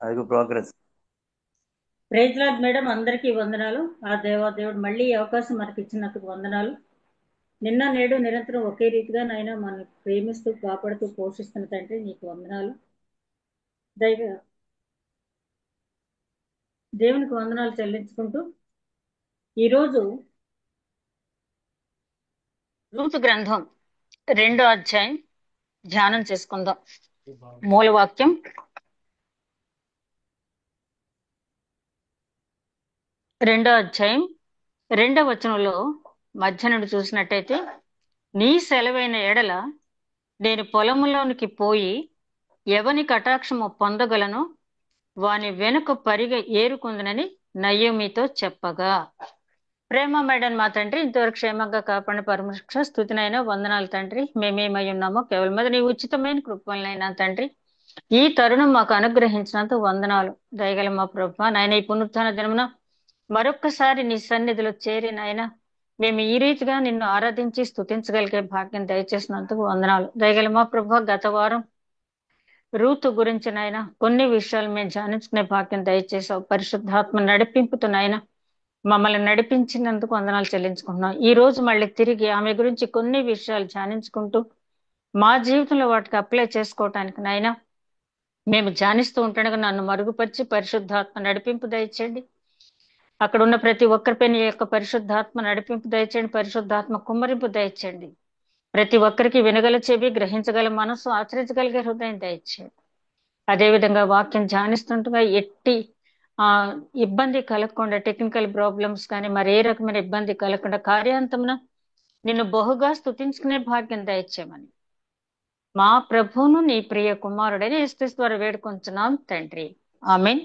అది progress. Praise lord madam, అందరికీ వందనాలు. ఆ దేవాదేవుడు మళ్ళీ ఈ అవకాశం మనకి ఇచ్చినందుకు వందనాలు. నిన్న నేడు నిరంతరం ఒకే రీతిగా నాయన మనం ప్రేమిస్తూ కాపాడుతూ పోషిస్తున్న తండ్రి నీకు వందనాలు. దైవ దేవునికి వందనాలు చెల్లించుకుంటూ ఈరోజు రూతు గ్రంథం 2వ అధ్యాయం ధ్యానం చేసుకుందాం. మూలవాక్యం 2వ అధ్యాయం 2వ వచనంలో మధ్య నుండి చూసినట్టయితే, నీ సెలవైన ఎడల నేను పొలములోనికి పోయి ఎవని కటాక్షము పొందగలను వాని వెనుక పరిగ ఏరుకుందనని నయోమితో చెప్పగా. ప్రేమ మేడం మా తండ్రి, ఇంతవరకు క్షేమంగా కాపాడిన పరమరక్ష స్తుతినైనా వందనాలు తండ్రి. మేమేమై ఉన్నామో కేవలం మీద నీ ఉచితమైన కృపలనైనా తండ్రి, ఈ తరుణం మాకు అనుగ్రహించినంత వందనాలు. దయగల మా ప్రభు నాయన, ఈ పునరుత్థాన దినమున మరొక్కసారి నీ సన్నిధిలో చేరి నాయన మేము ఈ రీతిగా నిన్ను ఆరాధించి స్తుతించగలిగే భాగ్యం దయచేసినందుకు వందనాలు. దయగల మా ప్రభు, గత వారం రూతు గురించి నాయన కొన్ని విషయాలు మేము ధ్యానించుకునే భాగ్యం దయచేసావు. పరిశుద్ధాత్మ నడిపింపుతో నాయన మమ్మల్ని నడిపించినందుకు వందనాలు చెల్లించుకుంటున్నాం. ఈ రోజు మళ్ళీ తిరిగి ఆమె గురించి కొన్ని విషయాలు ధ్యానించుకుంటూ మా జీవితంలో వాటికి అప్లై చేసుకోవటానికి నాయన మేము ధ్యానిస్తూ ఉంటుండగా నన్ను మరుగుపరిచి పరిశుద్ధాత్మ నడిపింపు దయచేయండి. అక్కడ ఉన్న ప్రతి ఒక్కరిపైన ఈ యొక్క పరిశుద్ధాత్మ నడిపింపు దయచేయండి. పరిశుద్ధాత్మ కుమ్మరింపు దయచేయండి. ప్రతి ఒక్కరికి వినగల చెవి, గ్రహించగల మనసు, ఆచరించగలిగే హృదయం దయచేయండి. అదేవిధంగా వాక్యం ధ్యానిస్తుండగా ఎట్టి ఇబ్బంది కలగకుండా, టెక్నికల్ ప్రాబ్లమ్స్ కానీ మరి ఏ రకమైన ఇబ్బంది కలగకుండా కార్యాంతమున నిన్ను బహుగా స్తుతించుకునే భాగ్యం దయచేయమని మా ప్రభువును నీ ప్రియ కుమారుడైన యేసుక్రీస్తు ద్వారా వేడుకొంచున్నాం తండ్రి, ఆమేన్.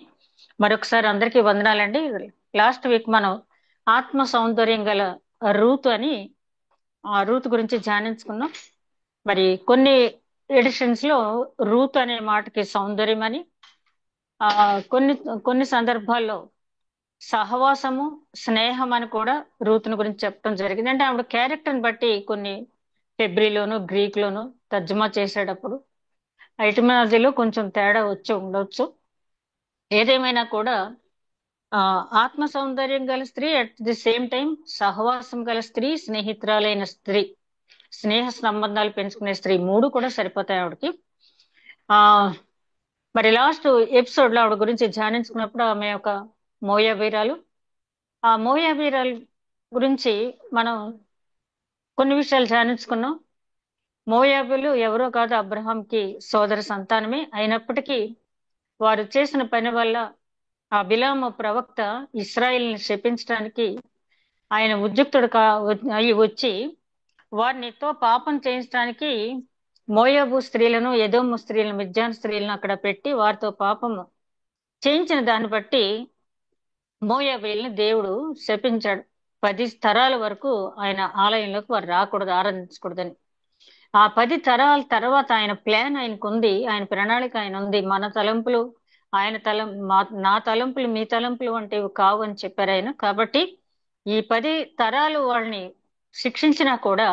మరొకసారి అందరికీ వందనాలండి. లాస్ట్ వీక్ మనం ఆత్మ సౌందర్యం గల రూతు అని ఆ రూతు గురించి ధ్యానించుకున్నాం. మరి కొన్ని ఎడిషన్స్ లో రూతు అనే మాటకి సౌందర్యం అని, కొన్ని కొన్ని సందర్భాల్లో సహవాసము, స్నేహం అని కూడా రూతుని గురించి చెప్పడం జరిగింది. అంటే ఆవిడ క్యారెక్టర్ని బట్టి కొన్ని హెబ్రిలోను గ్రీక్ లోను తర్జుమా చేసేటప్పుడు ఎటిమాలజీలో కొంచెం తేడా వచ్చి ఉండొచ్చు. ఏదేమైనా కూడా ఆత్మ సౌందర్యం గల స్త్రీ, అట్ ది సేమ్ టైం సహవాసం గల స్త్రీ, స్నేహితురాలైన స్త్రీ, స్నేహ సంబంధాలు పెంచుకునే స్త్రీ, మూడు కూడా సరిపోతాయి ఆవిడకి. మరి లాస్ట్ ఎపిసోడ్ లో ఆవిడ గురించి ధ్యానించుకున్నప్పుడు ఆమె ఒక మోయాబీరాలు. ఆ మోయాబీరాలు గురించి మనం కొన్ని విషయాలు ధ్యానించుకున్నాం. మోయాబులు ఎవరో కాదు, అబ్రహాంకి సోదర సంతానమే. అయినప్పటికీ వారు చేసిన పని వల్ల ఆ బిలాము ప్రవక్త ఇస్రాయిల్ని శపించడానికి ఆయన ఉద్యుక్తుడు అయి వచ్చి వారినితో పాపం చేయించడానికి మోయాబు స్త్రీలను, ఎదోము స్త్రీలను, మిద్యాన్ స్త్రీలను అక్కడ పెట్టి వారితో పాపము చేయించిన దాన్ని బట్టి మోయాబీల్ని దేవుడు శపించాడు. 10 తరాల వరకు ఆయన ఆలయంలోకి వారు రాకూడదు, ఆరాధించకూడదని. ఆ 10 తరాల తర్వాత ఆయన ప్లాన్ ఆయనకు ఉంది, ఆయన ప్రణాళిక ఆయన ఉంది. మన తలంపులు ఆయన నా తలంపులు మీ తలంపులు వంటివి కావు అని చెప్పారు ఆయన. కాబట్టి ఈ 10 తరాలు వాళ్ళని శిక్షించినా కూడా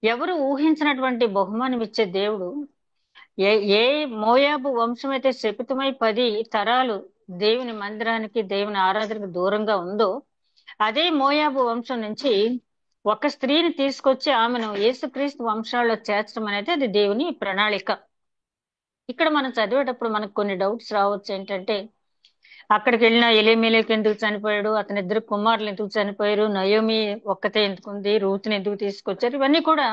ఎవరు ఊహించినటువంటి బహుమానం ఇచ్చే దేవుడు, ఏ ఏ మోయాబు వంశం అయితే శపితమై 10 తరాలు దేవుని మందిరానికి, దేవుని ఆరాధనకు దూరంగా ఉందో, అదే మోయాబు వంశం నుంచి ఒక స్త్రీని తీసుకొచ్చి ఆమెను యేసుక్రీస్తు వంశాల్లో చేర్చడం అనేది అది దేవుని ప్రణాళిక. ఇక్కడ మనం చదివేటప్పుడు మనకు కొన్ని డౌట్స్ రావచ్చు. ఏంటంటే, అక్కడికి వెళ్ళిన ఎలీమెలెకు ఎందుకు చనిపోయాడు, అతని 2 కుమారులు ఎందుకు చనిపోయారు, నయోమి ఒక్కతే ఎందుకుంది, రూతుని ఎందుకు తీసుకొచ్చారు, ఇవన్నీ కూడా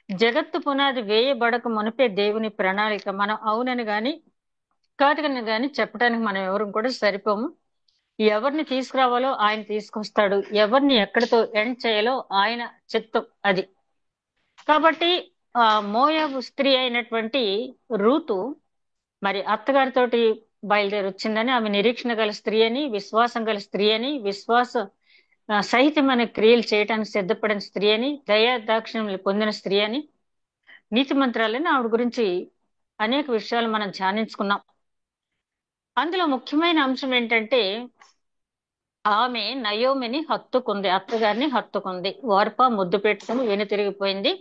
జగత్తు పునాది వేయబడక మునిపే దేవుని ప్రణాళిక. మనం అవునని గాని కాదుకని గాని చెప్పడానికి మనం ఎవరు కూడా సరిపోము. ఎవరిని తీసుకురావాలో ఆయన తీసుకొస్తాడు, ఎవరిని ఎక్కడితో ఎండ్ చేయాలో ఆయన చిత్తం అది. కాబట్టి మోయాబు స్త్రీ అయినటువంటి రూతు మరి అత్తగారితోటి బయలుదేరి వచ్చిందని, ఆమె నిరీక్షణ గల స్త్రీ అని, విశ్వాసం గల స్త్రీ అని, విశ్వాస సహితమైన క్రియలు చేయడానికి సిద్ధపడిన స్త్రీ అని, దయా దాక్షిణ్యములు పొందిన స్త్రీ అని, నీతి మంత్రాలని ఆవిడ గురించి అనేక విషయాలు మనం ధ్యానించుకున్నాం. అందులో ముఖ్యమైన అంశం ఏంటంటే, ఆమె నయోమిని హత్తుకుంది, అత్తగారిని హత్తుకుంది. వార్ప ముద్దు పెట్టుకుని వెను తిరిగిపోయింది.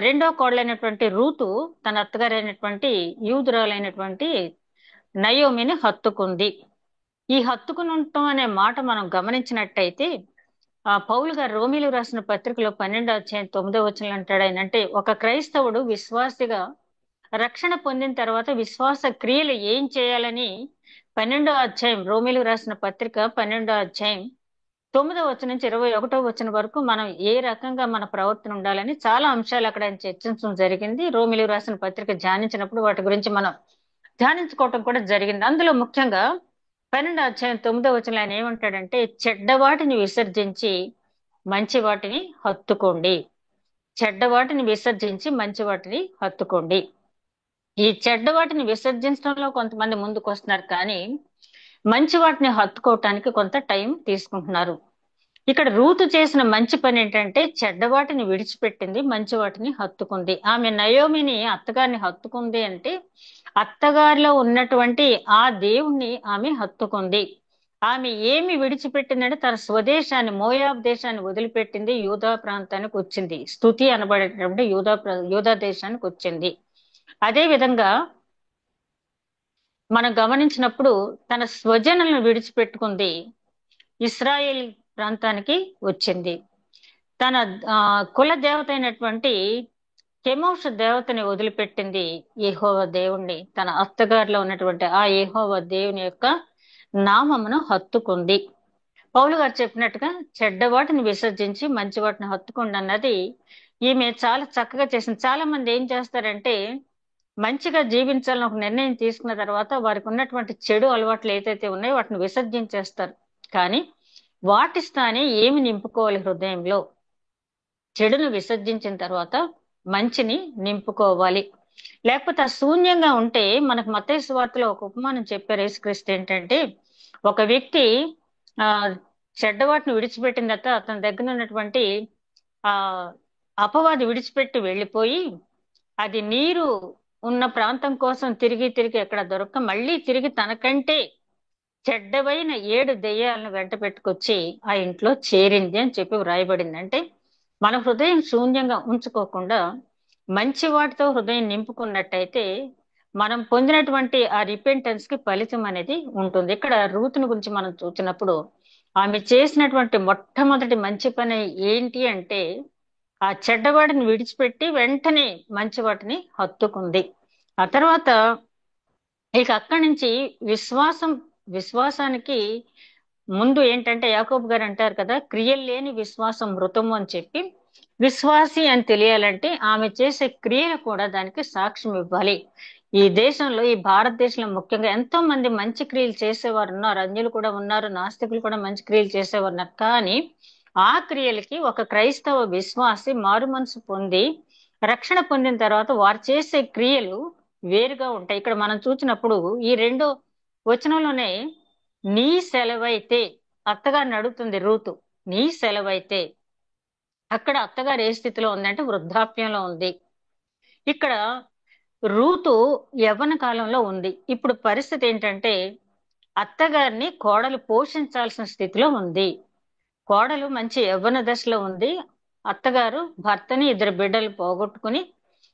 రెండో కోడలైనటువంటి రూతు తన అత్తగారైనటువంటి యూదురాలైనటువంటి నయోమిని హత్తుకుంది. ఈ హత్తుకుని ఉండటం అనే మాట మనం గమనించినట్టయితే పౌలు గారు రోమీలు రాసిన పత్రికలో 12 అధ్యాయం 9 వచనంలో అంటాడు ఆయన, అంటే ఒక క్రైస్తవుడు విశ్వాసిగా రక్షణ పొందిన తర్వాత విశ్వాస క్రియలు ఏం చేయాలని 12 అధ్యాయం రోమీలు రాసిన పత్రిక 12 అధ్యాయం 9 వచనం నుంచి 21 వచనం వరకు మనం ఏ రకంగా మన ప్రవర్తన ఉండాలని చాలా అంశాలు అక్కడ ఆయన చర్చించడం జరిగింది. రోమిలు రాసిన పత్రిక ధ్యానించినప్పుడు వాటి గురించి మనం ధ్యానించుకోవటం కూడా జరిగింది. అందులో ముఖ్యంగా 12 అధ్యాయం 9 వచనంలో ఆయన ఏమంటాడంటే, చెడ్డవాటిని విసర్జించి మంచి వాటిని హత్తుకోండి. చెడ్డవాటిని విసర్జించి మంచి వాటిని హత్తుకోండి. ఈ చెడ్డవాటిని విసర్జించడంలో కొంతమంది ముందుకు వస్తున్నారు, కానీ మంచి వాటిని హత్తుకోవటానికి కొంత టైం తీసుకుంటున్నారు. ఇక్కడ రూతు చేసిన మంచి పని ఏంటంటే చెడ్డవాటిని విడిచిపెట్టింది, మంచి వాటిని హత్తుకుంది. ఆమె నయోమిని అత్తగారిని హత్తుకుంది అంటే అత్తగారిలో ఉన్నటువంటి ఆ దేవుణ్ణి ఆమె హత్తుకుంది. ఆమె ఏమి విడిచిపెట్టిందంటే తన స్వదేశాన్ని, మోయాబ్ దేశాన్ని వదిలిపెట్టింది, యూదా ప్రాంతానికి వచ్చింది. స్తుతి అనబడేటువంటి యూదా దేశానికి వచ్చింది. అదే విధంగా మనం గమనించినప్పుడు తన స్వజనులను విడిచిపెట్టుకుంది, ఇస్రాయేల్ ప్రాంతానికి వచ్చింది. తన కుల దేవత అయినటువంటి కెమోష దేవతని వదిలిపెట్టింది, యెహోవా దేవుణ్ణి, తన అత్తగారిలో ఉన్నటువంటి ఆ యెహోవా దేవుని యొక్క నామమును హత్తుకుంది. పౌలు గారు చెప్పినట్టుగా చెడ్డవాటిని విసర్జించి మంచి వాటిని హత్తుకోండి అన్నది ఈమె చాలా చక్కగా చేసింది. చాలా మంది ఏం చేస్తారంటే మంచిగా జీవించాలని ఒక నిర్ణయం తీసుకున్న తర్వాత వారికి ఉన్నటువంటి చెడు అలవాట్లు ఏదైతే ఉన్నాయో వాటిని విసర్జించేస్తారు. కానీ వాటి స్థానే ఏమి నింపుకోవాలి హృదయంలో? చెడును విసర్జించిన తర్వాత మంచిని నింపుకోవాలి. లేకపోతే శూన్యంగా ఉంటే, మనకు మత్తయి సువార్తలో ఒక ఉపమానం చెప్పారు యేసుక్రీస్తు, ఏంటంటే ఒక వ్యక్తి ఆ చెడ్డవాటిని విడిచిపెట్టిన తర్వాత అతని దగ్గర ఉన్నటువంటి ఆ అపవాది విడిచిపెట్టి వెళ్ళిపోయి అది నీరు ఉన్న ప్రాంతం కోసం తిరిగి తిరిగి ఎక్కడ దొరక్క మళ్ళీ తిరిగి తనకంటే చెడ్డవైన 7 దెయ్యాలను వెంట పెట్టుకొచ్చి ఆ ఇంట్లో చేరింది అని చెప్పి వ్రాయబడింది. అంటే మన హృదయం శూన్యంగా ఉంచుకోకుండా మంచి వాటితో హృదయం నింపుకున్నట్టయితే మనం పొందినటువంటి ఆ రిపెంటెన్స్ కి ఫలితం అనేది ఉంటుంది. ఇక్కడ రూతుని గురించి మనం చూసినప్పుడు ఆమె చేసినటువంటి మొట్టమొదటి మంచి పని ఏంటి అంటే ఆ చెడ్డవాటిని విడిచిపెట్టి వెంటనే మంచి వాటిని హత్తుకుంది. ఆ తర్వాత ఇక అక్కడి నుంచి విశ్వాసానికి ముందు ఏంటంటే యాకోబు గారు అంటారు కదా, క్రియలు లేని విశ్వాసం మృతము అని చెప్పి, విశ్వాసి అని తెలియాలంటే ఆమె చేసే క్రియలు కూడా దానికి సాక్ష్యం ఇవ్వాలి. ఈ దేశంలో, ఈ భారతదేశంలో ముఖ్యంగా ఎంతో మంది మంచి క్రియలు చేసేవారు ఉన్నారు, అన్యులు కూడా ఉన్నారు, నాస్తికులు కూడా మంచి క్రియలు చేసేవారు ఉన్నారు. కానీ ఆ క్రియలకి ఒక క్రైస్తవ విశ్వాసి మారు మనసు పొంది రక్షణ పొందిన తర్వాత వారు చేసే క్రియలు వేరుగా ఉంటాయి. ఇక్కడ మనం చూసినప్పుడు ఈ 2 వచనంలోనే నీ సెలవైతే, అత్తగారిని అడుగుతుంది రూతు, నీ సెలవైతే. అక్కడ అత్తగారు ఏ స్థితిలో ఉందంటే వృద్ధాప్యంలో ఉంది. ఇక్కడ రూతు యవ్వన కాలంలో ఉంది. ఇప్పుడు పరిస్థితి ఏంటంటే అత్తగారిని కోడలు పోషించాల్సిన స్థితిలో ఉంది. కోడలు మంచి యవ్వన దశలో ఉంది. అత్తగారు భర్తని, 2 బిడ్డలు పోగొట్టుకుని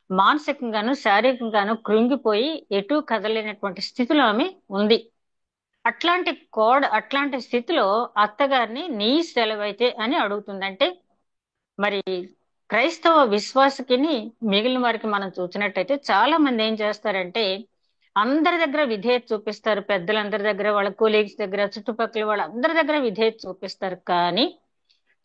మానసికంగాను శారీరకంగాను కృంగిపోయి ఎటు కదలేనటువంటి స్థితిలో ఆమె ఉంది. అట్లాంటి స్థితిలో అత్తగారిని నీ సెలవైతే అని అడుగుతుందంటే, మరి క్రైస్తవ విశ్వాసకిని మిగిలిన వారికి మనం చూసినట్టయితే చాలా మంది ఏం చేస్తారంటే అందరి దగ్గర విధేయత చూపిస్తారు. పెద్దలందరి దగ్గర, వాళ్ళ కొలీగ్స్ దగ్గర, చుట్టుపక్కల వాళ్ళందరి దగ్గర విధేయత చూపిస్తారు. కానీ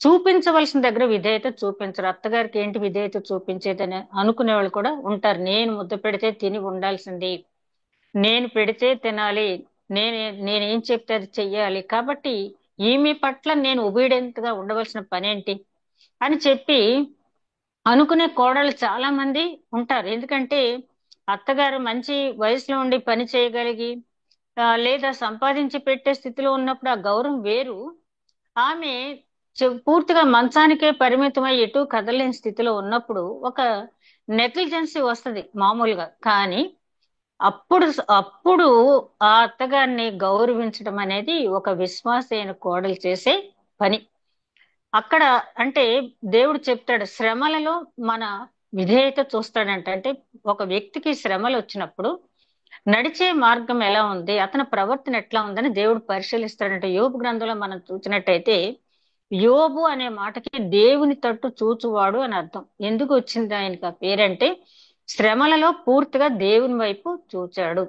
చూపించవలసిన దగ్గర విధేయత చూపించరు. అత్తగారికి ఏంటి విధేయత చూపించేదని అనుకునే వాళ్ళు కూడా ఉంటారు. నేను ముద్ద పెడితే తిని ఉండాల్సింది, నేను పెడితే తినాలి, నేనేం చెప్తే అది చెయ్యాలి, కాబట్టి ఈమె పట్ల నేను ఒబీడియంట్ గా ఉండవలసిన పనేంటి అని చెప్పి అనుకునే కోడళ్ళు చాలా మంది ఉంటారు. ఎందుకంటే అత్తగారు మంచి వయసులో ఉండి పని చేయగలిగి లేదా సంపాదించి పెట్టే స్థితిలో ఉన్నప్పుడు ఆ గౌరవం వేరు. ఆమె పూర్తిగా మంచానికే పరిమితమై ఎటు కదలేని స్థితిలో ఉన్నప్పుడు ఒక నెగ్లిజెన్సీ వస్తుంది మామూలుగా. కానీ అప్పుడు ఆ అత్తగారిని గౌరవించడం అనేది ఒక విశ్వాసి అయిన కోడలు చేసే పని. అక్కడ అంటే దేవుడు చెప్తాడు, శ్రమలలో మన విధేయత చూస్తాడంట. అంటే ఒక వ్యక్తికి శ్రమలు వచ్చినప్పుడు నడిచే మార్గం ఎలా ఉంది, అతని ప్రవర్తన ఎట్లా ఉందని దేవుడు పరిశీలిస్తాడంటే. యోబు గ్రంథంలో మనం చూసినట్టయితే యోబు అనే మాటకి దేవుని తట్టు చూచువాడు అని అర్థం. ఎందుకు వచ్చింది ఆయనకి ఆ పేరంటే శ్రమలలో పూర్తిగా దేవుని వైపు చూచాడు.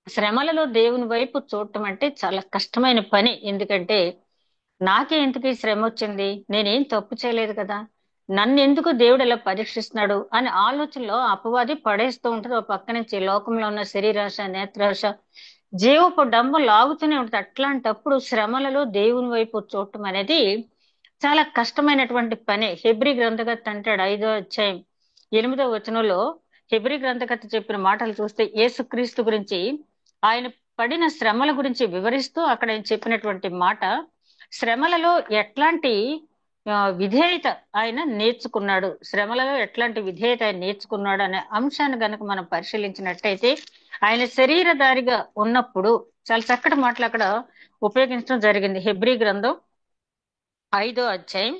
శ్రమలలో దేవుని వైపు చూడటం అంటే చాలా కష్టమైన పని. ఎందుకంటే నాకే ఎందుకు ఈ శ్రమ వచ్చింది, నేనేం తప్పు చేయలేదు కదా, నన్ను ఎందుకు దేవుడు ఇలా పరీక్షిస్తున్నాడు అనే ఆలోచనలో అపవాది పడేస్తూ ఉంటది. ఒక పక్క నుంచి లోకంలో ఉన్న శరీరాశ, నేత్రాశ, జీవపు డంబం లాగుతూనే ఉంటది. అట్లాంటప్పుడు శ్రమలలో దేవుని వైపు చూడటం అనేది చాలా కష్టమైనటువంటి పని. హెబ్రీ గ్రంథకర్త అంటాడు 5వ అధ్యాయం 8వ వచనంలో, హెబ్రీ గ్రంథకర్త చెప్పిన మాటలు చూస్తే యేసుక్రీస్తు గురించి, ఆయన పడిన శ్రమల గురించి వివరిస్తూ అక్కడ ఆయన చెప్పినటువంటి మాట, శ్రమలలో ఎట్లాంటి విధేయత ఆయన నేర్చుకున్నాడు, శ్రమలలో ఎట్లాంటి విధేయత ఆయన నేర్చుకున్నాడు అనే అంశాన్ని గనక మనం పరిశీలించినట్టయితే, ఆయన శరీరధారిగా ఉన్నప్పుడు చాలా చక్కటి మాటలు అక్కడ ఉపయోగించడం జరిగింది. హెబ్రీ గ్రంథం 5వ అధ్యాయం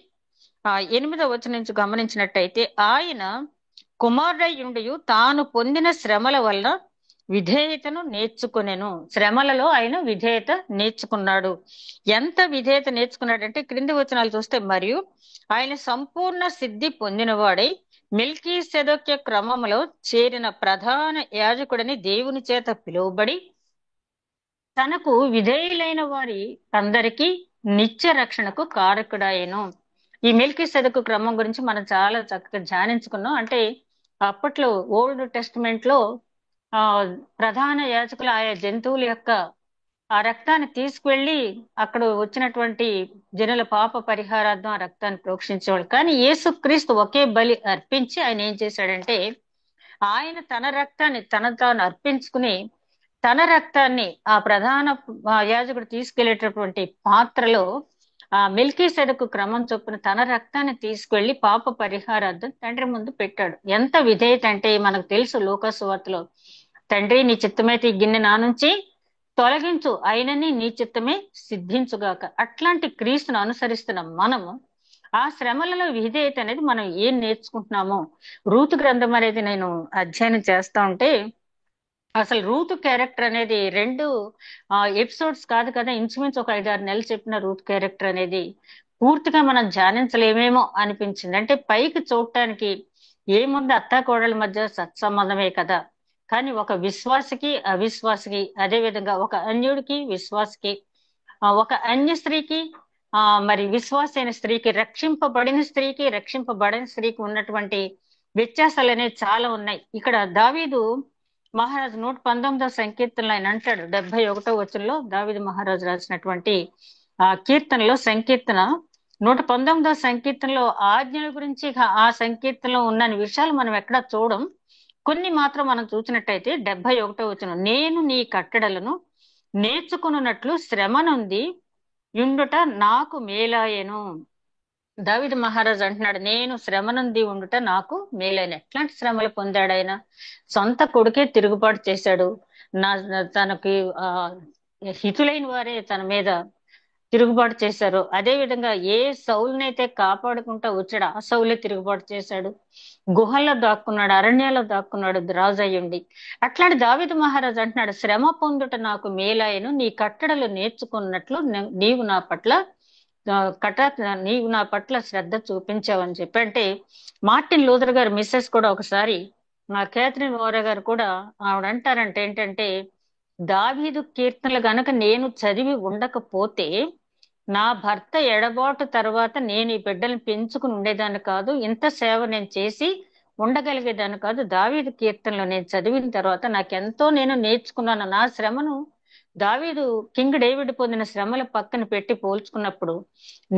8వ వచనం నుంచి గమనించినట్టయితే, ఆయన కుమారుడయుండియు తాను పొందిన శ్రమల వల్ల విధేయతను నేర్చుకునేను. శ్రమలలో ఆయన విధేయత నేర్చుకున్నాడు. ఎంత విధేయత నేర్చుకున్నాడంటే క్రింది వచనాలు చూస్తే, మరియు ఆయన సంపూర్ణ సిద్ధి పొందినవాడై మెల్కీసెదెకు క్రమములో చేరిన ప్రధాన యాజకుడని దేవుని చేత పిలువబడి తనకు విధేయులైన వారి అందరికీ నిత్య రక్షణకు కారకుడాయను. ఈ మెల్కీసెదెకు క్రమం గురించి మనం చాలా చక్కగా ధ్యానించుకున్నాం. అంటే అప్పట్లో ఓల్డ్ టెస్టిమెంట్ లో ఆ ప్రధాన యాజకులు ఆయా జంతువుల యొక్క ఆ రక్తాన్ని తీసుకువెళ్ళి అక్కడ వచ్చినటువంటి జనుల పాప పరిహారార్థం ఆ రక్తాన్ని ప్రోక్షించేవాళ్ళు. కానీ యేసుక్రీస్తు ఒకే బలి అర్పించి ఆయన ఏం చేశాడంటే, ఆయన తన రక్తాన్ని తాను అర్పించుకుని తన రక్తాన్ని ఆ ప్రధాన యాజకుడు తీసుకెళ్లేటటువంటి పాత్రలో ఆ మెల్కీసెదెకు క్రమం చొప్పున తన రక్తాన్ని తీసుకెళ్లి పాప పరిహారార్థం తండ్రి ముందు పెట్టాడు. ఎంత విధేయత అంటే మనకు తెలుసు లూకా సువార్తలో, తండ్రి నీ చిత్తమైతే ఈ గిన్నె నా నుంచి తొలగించు, అయినని నీ చిత్తమే సిద్ధించుగాక. అట్లాంటి క్రీస్తును అనుసరిస్తున్న మనము ఆ శ్రమలలో విధేయత అనేది మనం ఏం నేర్చుకుంటున్నామో, రూతు గ్రంథం అనేది నేను అధ్యయనం చేస్తా ఉంటే, అసలు రూతు క్యారెక్టర్ అనేది 2 ఎపిసోడ్స్ కాదు కదా, ఇంచుమించు ఒక 5-6 నెలలు చెప్పిన రూత్ క్యారెక్టర్ అనేది పూర్తిగా మనం ధ్యానించలేమేమో అనిపించింది. అంటే పైకి చూడటానికి ఏముంది, అత్తాకోడళ్ళ మధ్య సత్సంబంధమే కదా, కానీ ఒక విశ్వాసికి అవిశ్వాసికి, అదే విధంగా ఒక అన్యుడికి విశ్వాసికి, ఒక అన్య స్త్రీకి మరి విశ్వాసైన స్త్రీకి, రక్షింపబడిన స్త్రీకి రక్షింపబడని స్త్రీకి ఉన్నటువంటి వ్యత్యాసాలు అనేవి చాలా ఉన్నాయి. ఇక్కడ దావీదు మహారాజు 119వ సంకీర్తనలో ఆయన అంటాడు, 71వ వచనంలో దావీదు మహారాజు రాసినటువంటి కీర్తనలో, సంకీర్తన 119వ సంకీర్తనలో ఆజ్ఞల గురించి ఆ సంకీర్తనలో ఉన్న విషయాలు మనం ఎక్కడా చూడం. కొన్ని మాత్రం మనం చూసినట్టయితే 71వ వచనం, నేను నీ కట్టడలను నేర్చుకున్నట్లు శ్రమ నుండి ఉండుట నాకు మేలాయెను. దావీదు మహారాజు అంటున్నాడు, నేను శ్రమ నుండి ఉండుట నాకు మేలైన. ఎట్లాంటి శ్రమలు పొందాడు ఆయన? సొంత కొడుకే తిరుగుబాటు చేశాడు, తనకి హితులైన వారే తన మీద తిరుగుబాటు చేశారు. అదే విధంగా ఏ సౌలునైతే కాపాడుకుంటా వచ్చాడు ఆ సౌలే తిరుగుబాటు చేశాడు. గుహల్లో దాక్కున్నాడు, అరణ్యాల్లో దాక్కున్నాడు రాజు అయ్యుండి. అట్లాంటి దావీదు మహారాజు అంటున్నాడు, శ్రమ పొందుట నాకు మేలాయను, నీ కట్టడలు నేర్చుకున్నట్లు నీవు నా పట్ల శ్రద్ధ చూపించావని చెప్పి. అంటే మార్టిన్ లూథర్ గారు మిస్సెస్ కూడా ఒకసారి, క్యాథరిన్ ఓరా గారు కూడా ఆవిడ అంటారంటే ఏంటంటే, దావీదు కీర్తనలు గనక నేను చదివి ఉండకపోతే నా భర్త ఎడబాటు తర్వాత నేను ఈ బిడ్డల్ని పెంచుకుని ఉండేదాన్ని కాదు, ఇంత సేవ నేను చేసి ఉండగలిగేదాన్ని కాదు. దావీదు కీర్తనలు నేను చదివిన తర్వాత నాకెంతో నేను నేర్చుకున్నాను. నా శ్రమను దావీదు కింగ్ డేవిడ్ పొందిన శ్రమల పక్కన పెట్టి పోల్చుకున్నప్పుడు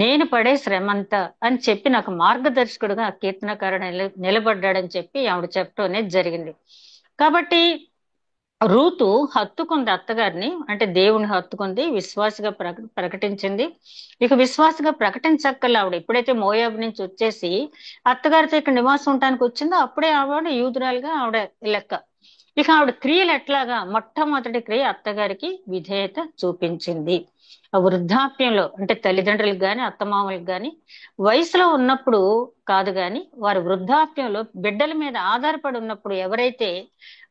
నేను పడే శ్రమంతా అని చెప్పి నాకు మార్గదర్శకుడుగా ఆ కీర్తనకారుడు నిలబడ్డాడని చెప్పి ఆవిడ చెప్పడం అనేది జరిగింది. కాబట్టి రూతు హత్తుకుంది అత్తగారిని, అంటే దేవుని హత్తుకుంది, విశ్వాసగా ప్రకటించింది. ఇక విశ్వాసగా ప్రకటించక్కర్లే. ఆవిడ ఎప్పుడైతే మోయాబు నుంచి వచ్చేసి అత్తగారితో ఇక్కడ నివాసం ఉండటానికి వచ్చిందో అప్పుడే ఆవిడ యూదురాలుగా ఆవిడ లెక్క. ఇక ఆవిడ క్రియలు ఎట్లాగా, మొట్టమొదటి క్రియ అత్తగారికి విధేయత చూపించింది. ఆ వృద్ధాప్యంలో అంటే తల్లిదండ్రులకు గాని అత్తమామలకు గాని వయసులో ఉన్నప్పుడు కాదు, గాని వారి వృద్ధాప్యంలో బిడ్డల మీద ఆధారపడి ఉన్నప్పుడు ఎవరైతే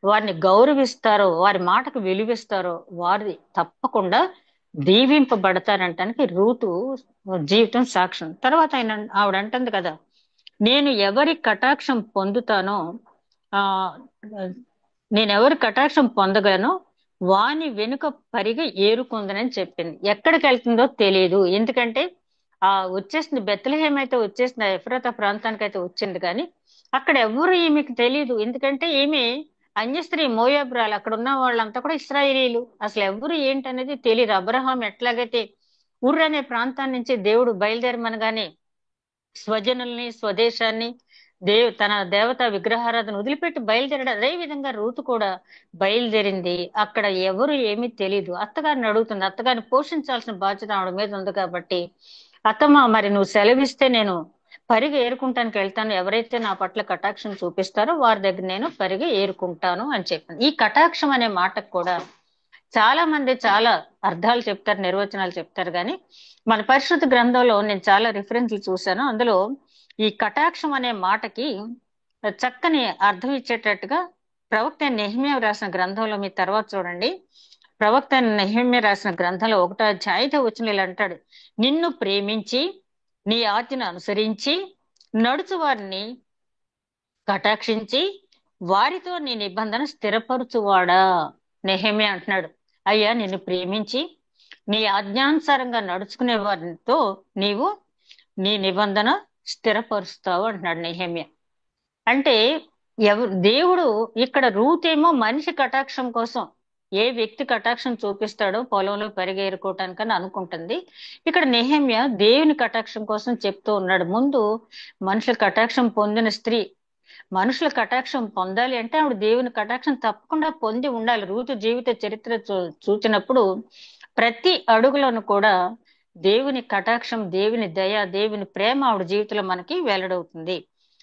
వారిని గౌరవిస్తారో, వారి మాటకు విలువిస్తారో వారి తప్పకుండా దీవింపబడతారంటానికి రూతు జీవితం సాక్ష్యం. తర్వాత ఆవిడ అంటుంది కదా, నేను ఎవరి కటాక్షం పొందుతానో ఆ నేను ఎవరి కటాక్షం పొందగలనో వాని వెనుక పరిగె ఏరుకుందనని చెప్పింది. ఎక్కడికి వెళ్తుందో తెలియదు, ఎందుకంటే వచ్చేసింది బెత్లెహేం అయితే వచ్చేసింది, ఆ ఎఫ్రాతా ప్రాంతానికి అయితే వచ్చింది, కానీ అక్కడ ఎవరు ఈమెకి తెలియదు. ఎందుకంటే ఈమె అన్యస్త్రీ, మోయాబ్రాలు. అక్కడ ఉన్న వాళ్ళంతా కూడా ఇశ్రాయేలీలు. అసలు ఎవరు ఏంటనేది తెలియదు. అబ్రహాం ఎట్లాగైతే ఉర్ అనే ప్రాంతాన్ని నుంచి దేవుడు బయలుదేరమనగానే స్వజనుల్ని, స్వదేశాన్ని, తన దేవతా విగ్రహారాధన వదిలిపెట్టి బయలుదేరడం, అదే విధంగా రూతు కూడా బయలుదేరింది. అక్కడ ఎవరు ఏమీ తెలియదు. అత్తగారిని అడుగుతుంది. అత్తగారిని పోషించాల్సిన బాధ్యత ఆవిడ మీద ఉంది కాబట్టి, అత్తమ్మ మరి నువ్వు సెలవిస్తే నేను పరిగె ఏరుకుంటానికి వెళ్తాను, ఎవరైతే నా పట్ల కటాక్షం చూపిస్తారో వారి దగ్గర నేను పరిగె ఏరుకుంటాను అని చెప్పింది. ఈ కటాక్షం అనే మాటకు కూడా చాలా మంది చాలా అర్థాలు చెప్తారు, నిర్వచనాలు చెప్తారు, కానీ మన పరిశుద్ధ గ్రంథంలో నేను చాలా రిఫరెన్స్లు చూశాను. అందులో ఈ కటాక్షం అనే మాటకి చక్కని అర్థం ఇచ్చేటట్టుగా ప్రవక్త నెహెమ్యా రాసిన గ్రంథంలో మీ తర్వాత చూడండి. ప్రవక్త నెహెమ్యా రాసిన గ్రంథంలో 1వ అధ్యాయం 5వ వచనంలో ఇలా అంటాడు, నిన్ను ప్రేమించి నీ ఆజ్ఞను అనుసరించి నడుచు వారిని కటాక్షించి వారితో నీ నిబంధన స్థిరపరచువాడా. నెహెమ్యా అంటున్నాడు, అయ్యా నిన్ను ప్రేమించి నీ ఆజ్ఞానుసారంగా నడుచుకునే వారితో నీవు నీ నిబంధన స్థిరపరుస్తావు అంటున్నాడు నెహెమ్యా. అంటే దేవుడు ఇక్కడ రూతేమో మనిషి కటాక్షం కోసం, ఏ వ్యక్తి కటాక్షం చూపిస్తాడో పొలంలో పరిగేరుకోవటానికని అనుకుంటుంది. ఇక్కడ నెహెమ్యా దేవుని కటాక్షం కోసం చెప్తూ ఉన్నాడు. ముందు మనుషుల కటాక్షం పొందిన స్త్రీ మనుషుల కటాక్షం పొందాలి అంటే ఆవిడ దేవుని కటాక్షం తప్పకుండా పొంది ఉండాలి. రూతు జీవిత చరిత్ర చూచినప్పుడు ప్రతి అడుగులను కూడా దేవుని కటాక్షం, దేవుని దయ, దేవుని ప్రేమ ఆవిడ జీవితంలో మనకి వెల్లడవుతుంది.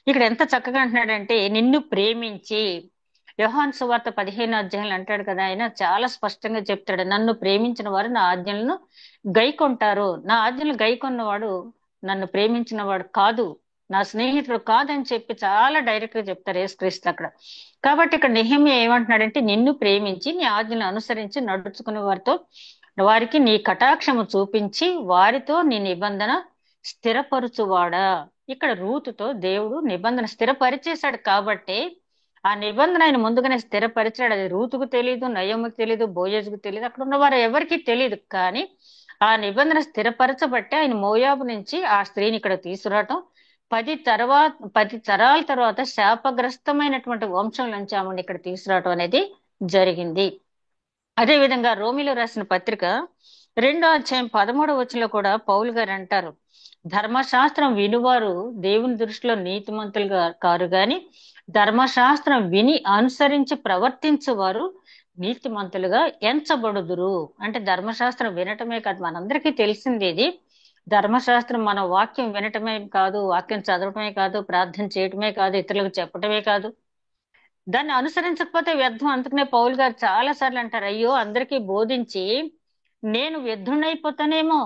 ఇక్కడ ఎంత చక్కగా అంటున్నాడంటే, నిన్ను ప్రేమించి, యోహాను సువార్త 15వ అధ్యాయంలో అంటాడు కదా, ఆయన చాలా స్పష్టంగా చెప్తాడు, నన్ను ప్రేమించిన వారు నా ఆజ్ఞలను గైకొంటారు. నా ఆజ్ఞలు గైకొన్నవాడు నన్ను ప్రేమించిన వాడు కాదు, నా స్నేహితుడు కాదని చెప్పి చాలా డైరెక్ట్ గా చెప్తారు యేసుక్రీస్తు అక్కడ. కాబట్టి ఇక్కడ నెహెమ్యా ఏమంటున్నాడంటే, నిన్ను ప్రేమించి నీ ఆజ్ఞలను అనుసరించి నడుచుకునే వారికి నీ కటాక్షము చూపించి వారితో నీ నిబంధన స్థిరపరుచువాడా. ఇక్కడ రూతుతో దేవుడు నిబంధన స్థిరపరిచేశాడు కాబట్టి ఆ నిబంధన ఆయన ముందుగానే స్థిరపరిచాడు. అది రూతుకు తెలియదు, నయముకు తెలియదు, బోయేజుకు తెలియదు, అక్కడ ఉన్న వారు ఎవరికి తెలియదు. కానీ ఆ నిబంధన స్థిరపరచబట్టే ఆయన మోయాబు నుంచి ఆ స్త్రీని ఇక్కడ తీసుకురావటం, 10 తరాల తర్వాత శాపగ్రస్తమైనటువంటి వంశం నుంచి ఆమెను ఇక్కడ తీసుకురావటం అనేది జరిగింది. అదే విధంగా రోమిలో రాసిన పత్రిక 2వ అధ్యాయం 13వ వచనంలో కూడా పౌలు గారు అంటారు, ధర్మశాస్త్రం వినువారు దేవుని దృష్టిలో నీతిమంతులుగా కారు గాని ధర్మశాస్త్రం విని అనుసరించి ప్రవర్తించువారు నీతిమంతులుగా ఎంచబడుదురు. అంటే ధర్మశాస్త్రం వినటమే కాదు, మనందరికీ తెలిసింది ఇది. ధర్మశాస్త్రం మన వాక్యం వినటమే కాదు, వాక్యం చదవటమే కాదు, ప్రార్థన చేయటమే కాదు, ఇతరులకు చెప్పటమే కాదు, దాన్ని అనుసరించకపోతే వ్యర్థం. అందుకనే పౌలు గారు చాలా సార్లు అంటారు, అయ్యో అందరికీ బోధించి నేను వ్యర్థుణ్ణైపోతానేమో,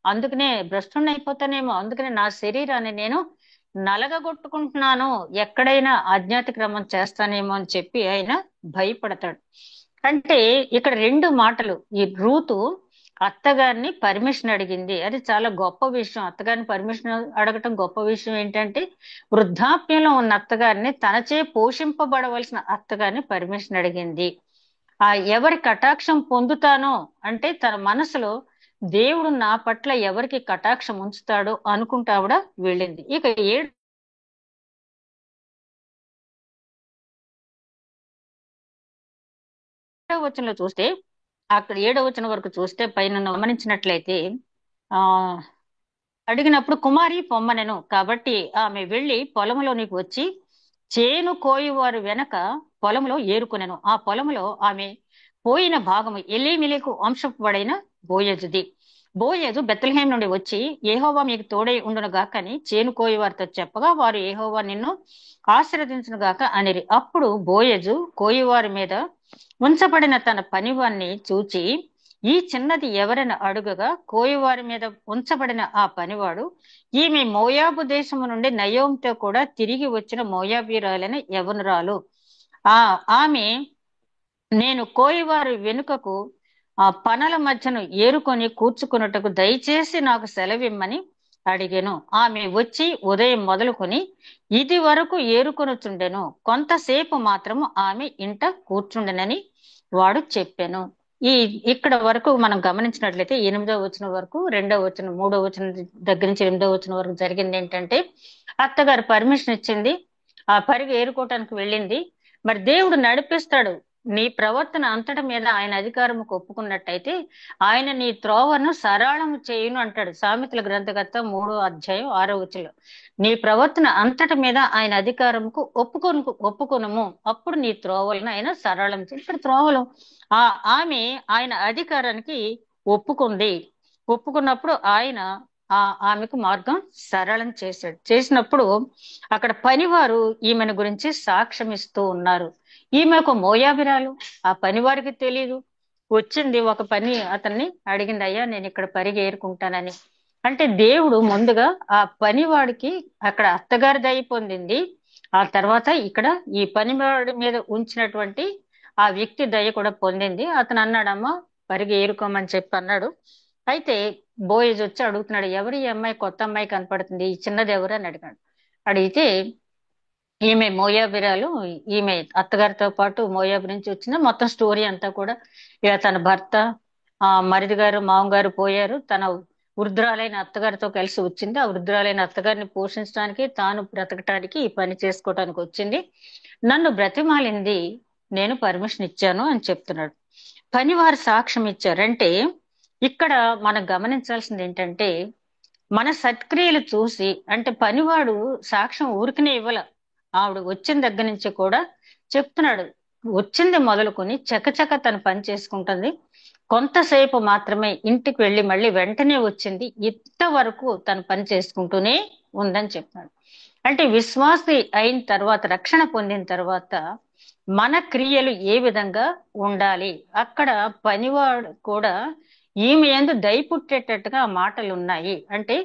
అందుకనే భ్రష్టుణ్ణైపోతానేమో, అందుకనే నా శరీరాన్ని నేను నలగగొట్టుకుంటున్నాను, ఎక్కడైనా ఆజ్ఞాతి క్రమం చేస్తానేమో అని చెప్పి ఆయన భయపడతాడు. అంటే ఇక్కడ 2 మాటలు. ఈ రూతు అత్తగారిని పర్మిషన్ అడిగింది, అది చాలా గొప్ప విషయం. అత్తగారిని పర్మిషన్ అడగటం గొప్ప విషయం. ఏంటంటే వృద్ధాప్యంలో ఉన్న అత్తగారిని, తనచే పోషింపబడవలసిన అత్తగారిని పర్మిషన్ అడిగింది. ఎవరి కటాక్షం పొందుతానో అంటే తన మనసులో దేవుడు నా పట్ల ఎవరికి కటాక్షం ఉంచుతాడో అనుకుంటా ఆవిడ వెళ్ళింది. ఇక 7వ వచనంలో చూస్తే, అక్కడ 7వ వచనం వరకు చూస్తే పైన గమనించినట్లయితే అడిగినప్పుడు కుమారి పొమ్మనెను, కాబట్టి ఆమె వెళ్ళి పొలంలోనికి వచ్చి చేను కోయువారు వెనక పొలంలో ఏరుకొనెను. ఆ పొలంలో ఆమె పోయిన భాగము ఎలీమెలెకు వంశపడైన బోయజుది. బోయజు బెత్లెహేం నుండి వచ్చి, యెహోవా మీకు తోడై ఉండును గాక అని చేను కోయువారితో చెప్పగా, వారు యెహోవా నిన్ను ఆశీర్వదించును గాక అనిరి. అప్పుడు బోయజు కోయువారి మీద ఉంచబడిన తన పనివాణ్ణి చూచి ఈ చిన్నది ఎవరని అడుగగా కోయవారి మీద ఉంచబడిన ఆ పనివాడు, ఈమె మోయాబు దేశము నుండి నయోమితో కూడా తిరిగి వచ్చిన మోయాబీరాలైన యవనురాలు. ఆమె నేను కోయవారి వెనుకకు ఆ పనల మధ్యను ఏరుకొని కూర్చుకున్నట్టుకు దయచేసి నాకు సెలవిమ్మని అడిగాను. ఆమె వచ్చి ఉదయం మొదలుకొని ఇది వరకు ఏరుకొనుచుండెను, కొంతసేపు మాత్రము ఆమె ఇంట కూర్చుండెనని వాడు చెప్పాను. ఇక్కడ వరకు మనం గమనించినట్లయితే 8వ వచనం వరకు, 2వ వచనం, 3వ వచనం దగ్గర నుంచి 8వ వచనం వరకు జరిగింది ఏంటంటే, అత్తగారు పర్మిషన్ ఇచ్చింది, ఆ పరిగె ఏరుకోవటానికి వెళ్ళింది. మరి దేవుడు నడిపిస్తాడు. నీ ప్రవర్తన అంతటి మీద ఆయన అధికారముకు ఒప్పుకున్నట్టయితే ఆయన నీ త్రోవను సరళము చేయును అంటాడు. సామెతల గ్రంథకర్త 3వ అధ్యాయం 6వ వచనం. నీ ప్రవర్తన అంతటి మీద ఆయన అధికారముకు ఒప్పుకొనుము, అప్పుడు నీ త్రోవలను ఆయన సరళం చేయి. ఇక్కడ త్రోవలు ఆమె ఆయన అధికారానికి ఒప్పుకుంది. ఒప్పుకున్నప్పుడు ఆయన ఆమెకు మార్గం సరళం చేశాడు. చేసినప్పుడు అక్కడ పనివారు ఈమెను గురించి సాక్ష్యం ఇస్తూ ఉన్నారు. ఈమె ఒక మోయాబిరాలు, ఆ పనివారికి తెలియదు. వచ్చింది ఒక పని అతన్ని అడిగింది, అయ్యా నేను ఇక్కడ పరిగె ఏరుకుంటానని. అంటే దేవుడు ముందుగా ఆ పనివాడికి అక్కడ అత్తగారి దయ పొందింది, ఆ తర్వాత ఇక్కడ ఈ పనివాడి మీద ఉంచినటువంటి ఆ వ్యక్తి దయ కూడా పొందింది. అతను అన్నాడమ్మా పరిగె ఏరుకోమని చెప్పి అన్నాడు. అయితే బోయజ్ వచ్చి అడుగుతున్నాడు, ఎవరు ఈ అమ్మాయి, కొత్త అమ్మాయి కనపడుతుంది, ఈ చిన్నది ఎవరు అని అడిగాడు. అడిగితే ఈమె మోయాబిరాలు, ఈమె అత్తగారితో పాటు మోయాబు నుంచి వచ్చిన మొత్తం స్టోరీ అంతా కూడా ఇక తన భర్త మరిది గారు మామగారు పోయారు, తన వృద్ధురాలైన అత్తగారితో కలిసి వచ్చింది. ఆ వృద్ధురాలైన అత్తగారిని పోషించడానికి, తాను బ్రతకటానికి, ఈ పని చేసుకోవటానికి వచ్చింది. నన్ను బ్రతిమాలింది, నేను పర్మిషన్ ఇచ్చాను అని చెప్తున్నాడు. పనివారు సాక్ష్యం ఇచ్చారంటే ఇక్కడ మనం గమనించాల్సింది ఏంటంటే, మన సత్క్రియలు చూసి, అంటే పనివాడు సాక్ష్యం ఊరికనే ఇవ్వాల, ఆవిడ వచ్చిన దగ్గర నుంచి కూడా చెప్తున్నాడు. వచ్చింది మొదలుకొని చకచక తను పని చేసుకుంటుంది, కొంతసేపు మాత్రమే ఇంటికి వెళ్ళి మళ్ళీ వెంటనే వచ్చింది, ఇంతవరకు తను పని చేసుకుంటూనే ఉందని చెప్తున్నాడు. అంటే విశ్వాసి అయిన తర్వాత, రక్షణ పొందిన తర్వాత మన క్రియలు ఏ విధంగా ఉండాలి, అక్కడ పనివాడు కూడా ఈమె యందు దయ పుట్టేటట్టుగా ఆ మాటలు ఉన్నాయి. అంటే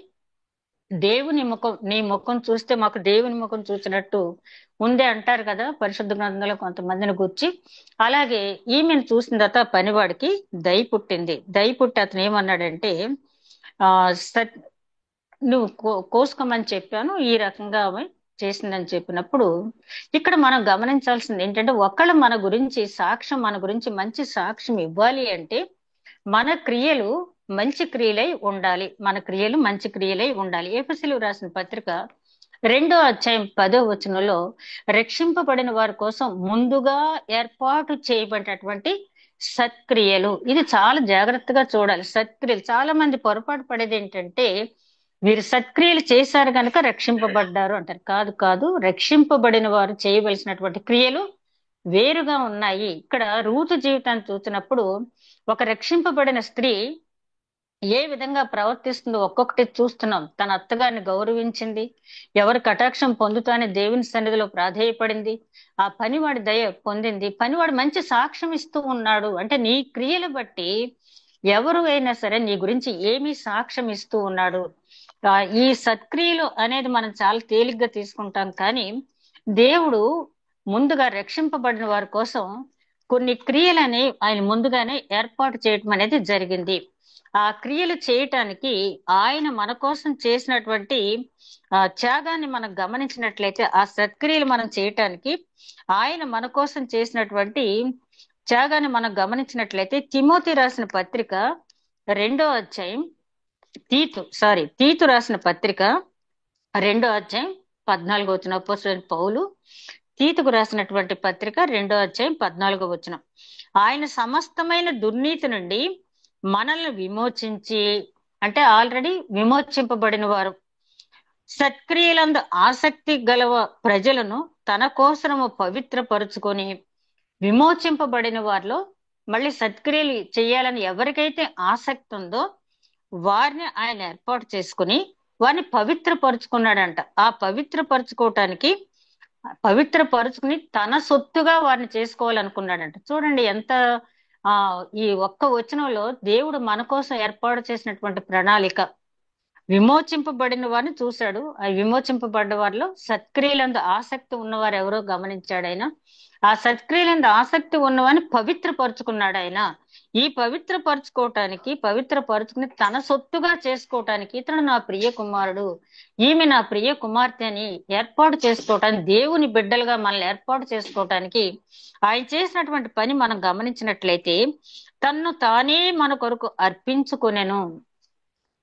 దేవుని ముఖం, నీ ముఖం చూస్తే మాకు దేవుని ముఖం చూసినట్టు ఉందే అంటారు కదా పరిశుద్ధ గ్రంథంలో కొంతమందిని గుర్చి. అలాగే ఈమెను చూసిన తర్వాత పనివాడికి దయ పుట్టింది. దయ పుట్టి అతను ఏమన్నాడంటే, నువ్వు కోసుకోమని చెప్పాను, ఈ రకంగా ఆమె చేసిందని చెప్పినప్పుడు ఇక్కడ మనం గమనించాల్సింది ఏంటంటే, ఒకళ్ళు మన గురించి సాక్ష్యం, మన గురించి మంచి సాక్ష్యం ఇవ్వాలి అంటే మన క్రియలు మంచి క్రియలై ఉండాలి. మన క్రియలు మంచి క్రియలై ఉండాలి. ఎఫెసీయులకు రాసిన పత్రిక 2వ అధ్యాయం 10వ వచనంలో రక్షింపబడిన వారి కోసం ముందుగా ఏర్పాటు చేయబడినటువంటి సత్క్రియలు, ఇది చాలా జాగ్రత్తగా చూడాలి. సత్క్రియలు, చాలా మంది పొరపాటు పడేది ఏంటంటే, వీరు సత్క్రియలు చేశారు కనుక రక్షింపబడ్డారు అంటారు. కాదు కాదు, రక్షింపబడిన వారు చేయవలసినటువంటి క్రియలు వేరుగా ఉన్నాయి. ఇక్కడ రూతు జీవితాన్ని చూసినప్పుడు ఒక రక్షింపబడిన స్త్రీ ఏ విధంగా ప్రవర్తిస్తుందో ఒక్కొక్కటి చూస్తున్నాం. తన అత్తగారిని గౌరవించింది, ఎవరు కటాక్షం పొందుతానే దేవుని సన్నిధిలో ప్రాధేయపడింది, ఆ పనివాడి దయ పొందింది, పనివాడు మంచి సాక్ష్యం ఇస్తూ ఉన్నాడు. అంటే నీ క్రియలు బట్టి ఎవరు అయినా సరే నీ గురించి ఏమి సాక్ష్యం ఇస్తూ ఉన్నాడు. ఈ సత్క్రియలు అనేది మనం చాలా తేలిగ్గా తీసుకుంటాం, కానీ దేవుడు ముందుగా రక్షింపబడిన వారి కోసం కొన్ని క్రియలని ఆయన ముందుగానే ఏర్పాటు చేయటం అనేది జరిగింది. ఆ క్రియలు చేయటానికి ఆయన మన కోసం చేసినటువంటి త్యాగాన్ని మనం గమనించినట్లయితే, ఆ సత్క్రియలు మనం చేయటానికి ఆయన మన కోసం చేసినటువంటి త్యాగాన్ని మనం గమనించినట్లయితే, తిమోతి రాసిన పత్రిక 2వ అధ్యాయం, తీతు రాసిన పత్రిక 2వ అధ్యాయం 14వ వచనం, అపోస్తలుడైన పౌలు తీతుకు రాసినటువంటి పత్రిక 2వ అధ్యాయం 14వ వచనం, ఆయన సమస్తమైన దుర్నీతి నుండి మనల్ని విమోచించి, అంటే ఆల్రెడీ విమోచింపబడిన వారు, సత్క్రియలందు ఆసక్తి గల ప్రజలను తన కోసము పవిత్రపరుచుకొని, విమోచింపబడిన వారిలో మళ్ళీ సత్క్రియలు చేయాలని ఎవరికైతే ఆసక్తి ఉందో వారిని ఆయన ఏర్పాటు చేసుకుని వారిని పవిత్రపరుచుకున్నాడంట. ఆ పవిత్రపరుచుకోవటానికి పవిత్రపరుచుకుని తన సొత్తుగా వారిని చేసుకోవాలనుకున్నాడంట. చూడండి ఎంత ఆ ఈ ఒక్క వచనంలో దేవుడు మన కోసం ఏర్పాటు చేసినటువంటి ప్రణాళిక. విమోచింపబడిన వారిని చూశాడు. ఆ విమోచింపబడ్డ వారిలో సత్క్రియలందు ఆసక్తి ఉన్నవారు ఎవరో గమనించాడు ఆయన. ఆ సత్క్రియలందు ఆసక్తి ఉన్నవారిని పవిత్రపరుచుకున్నాడు ఆయన. ఈ పవిత్రపరుచుకోవటానికి, పవిత్రపరుచుకుని తన సొత్తుగా చేసుకోవటానికి ఇతడు నా ప్రియ కుమారుడు, ఈమె నా ప్రియ కుమార్తె అని ఏర్పాటు చేసుకోవటానికి, దేవుని బిడ్డలుగా మనల్ని ఏర్పాటు చేసుకోవటానికి ఆయన చేసినటువంటి పని మనం గమనించినట్లయితే, తన్ను తానే మన కొరకు అర్పించుకొనెను.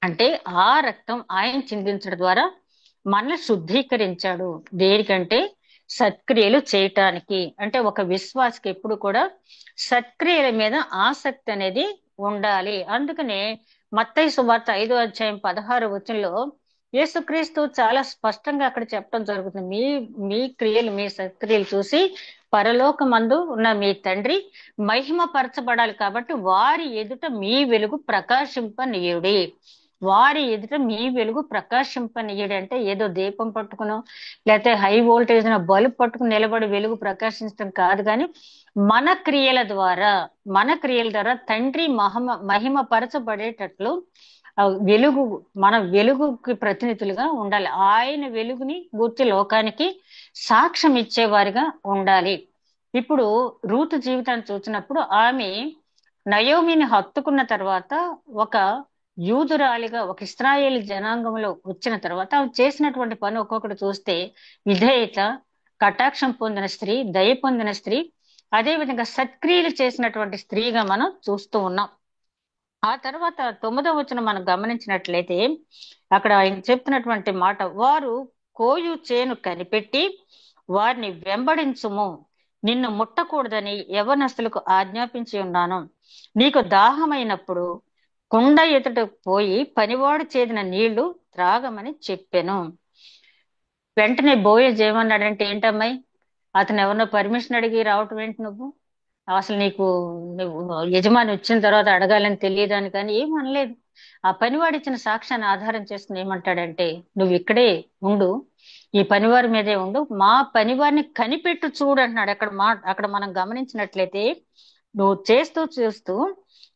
అంటే ఆ రక్తం ఆయన చిందించడం ద్వారా మనల్ని శుద్ధీకరించాడు. దేనికంటే సత్క్రియలు చేయటానికి. అంటే ఒక విశ్వాసకి ఎప్పుడు కూడా సత్క్రియల మీద ఆసక్తి అనేది ఉండాలి. అందుకనే మత్తయి సువార్త 5 అధ్యాయం 16 వచనంలో యేసుక్రీస్తు చాలా స్పష్టంగా అక్కడ చెప్పడం జరుగుతుంది. మీ మీ క్రియలు, మీ సత్క్రియలు చూసి పరలోకమందు ఉన్న మీ తండ్రి మహిమ పరచబడాలి. కాబట్టి వారి ఎదుట మీ వెలుగు ప్రకాశింపనీయుడి. వారి ఎదుట మీ వెలుగు ప్రకాశింపనీయడు. అంటే ఏదో దీపం పట్టుకునో లేకపోతే హై వోల్టేజ్ బల్బ్ పట్టుకుని నిలబడి వెలుగు ప్రకాశించడం కాదు, కానీ మన క్రియల ద్వారా, మన క్రియల ద్వారా తండ్రి మహిమ పరచబడేటట్లు వెలుగు, మన వెలుగుకి ప్రతినిధులుగా ఉండాలి. ఆయన వెలుగుని గూర్చి లోకానికి సాక్ష్యం ఇచ్చేవారిగా ఉండాలి. ఇప్పుడు రూతు జీవితాన్ని చూసినప్పుడు ఆమె నయోమిని హత్తుకున్న తర్వాత ఒక యూదురాలిగా, ఒక ఇశ్రాయేలు జనాంగంలో వచ్చిన తర్వాత ఆమె చేసినటువంటి పని ఒక్కొక్కటి చూస్తే విధేయత, కటాక్షం పొందిన స్త్రీ, దయ పొందిన స్త్రీ, అదే విధంగా సత్క్రియలు చేసినటువంటి స్త్రీగా మనం చూస్తూ ఉన్నాం. ఆ తర్వాత 9వ వచనం మనం గమనించినట్లయితే అక్కడ ఆయన చెప్తున్నటువంటి మాట, వారు కోయు చేను కనిపెట్టి వారిని వెంబడించుము, నిన్ను ముట్టకూడదని యవనస్తులకు ఆజ్ఞాపించి ఉన్నాను. నీకు దాహమైనప్పుడు కుండ ఎదుట పోయి పనివాడు చేదిన నీళ్లు త్రాగమని చెప్పాను. వెంటనే బోయజ్ ఏమన్నాడంటే, ఏంటమ్మాయి, అతను ఎవరినో పర్మిషన్ అడిగి రావటం ఏంటి, నువ్వు అసలు నువ్వు యజమాని వచ్చిన తర్వాత అడగాలని తెలియదని, కానీ ఏం అనలేదు. ఆ పనివాడు ఇచ్చిన సాక్ష్యాన్ని ఆధారం చేసుకుని ఏమంటాడంటే, నువ్వు ఇక్కడే ఉండు, ఈ పనివారి మీదే ఉండు, మా పనివారిని కనిపెట్టు చూడు అంటున్నాడు. అక్కడ మనం గమనించినట్లయితే, నువ్వు చేస్తూ చేస్తూ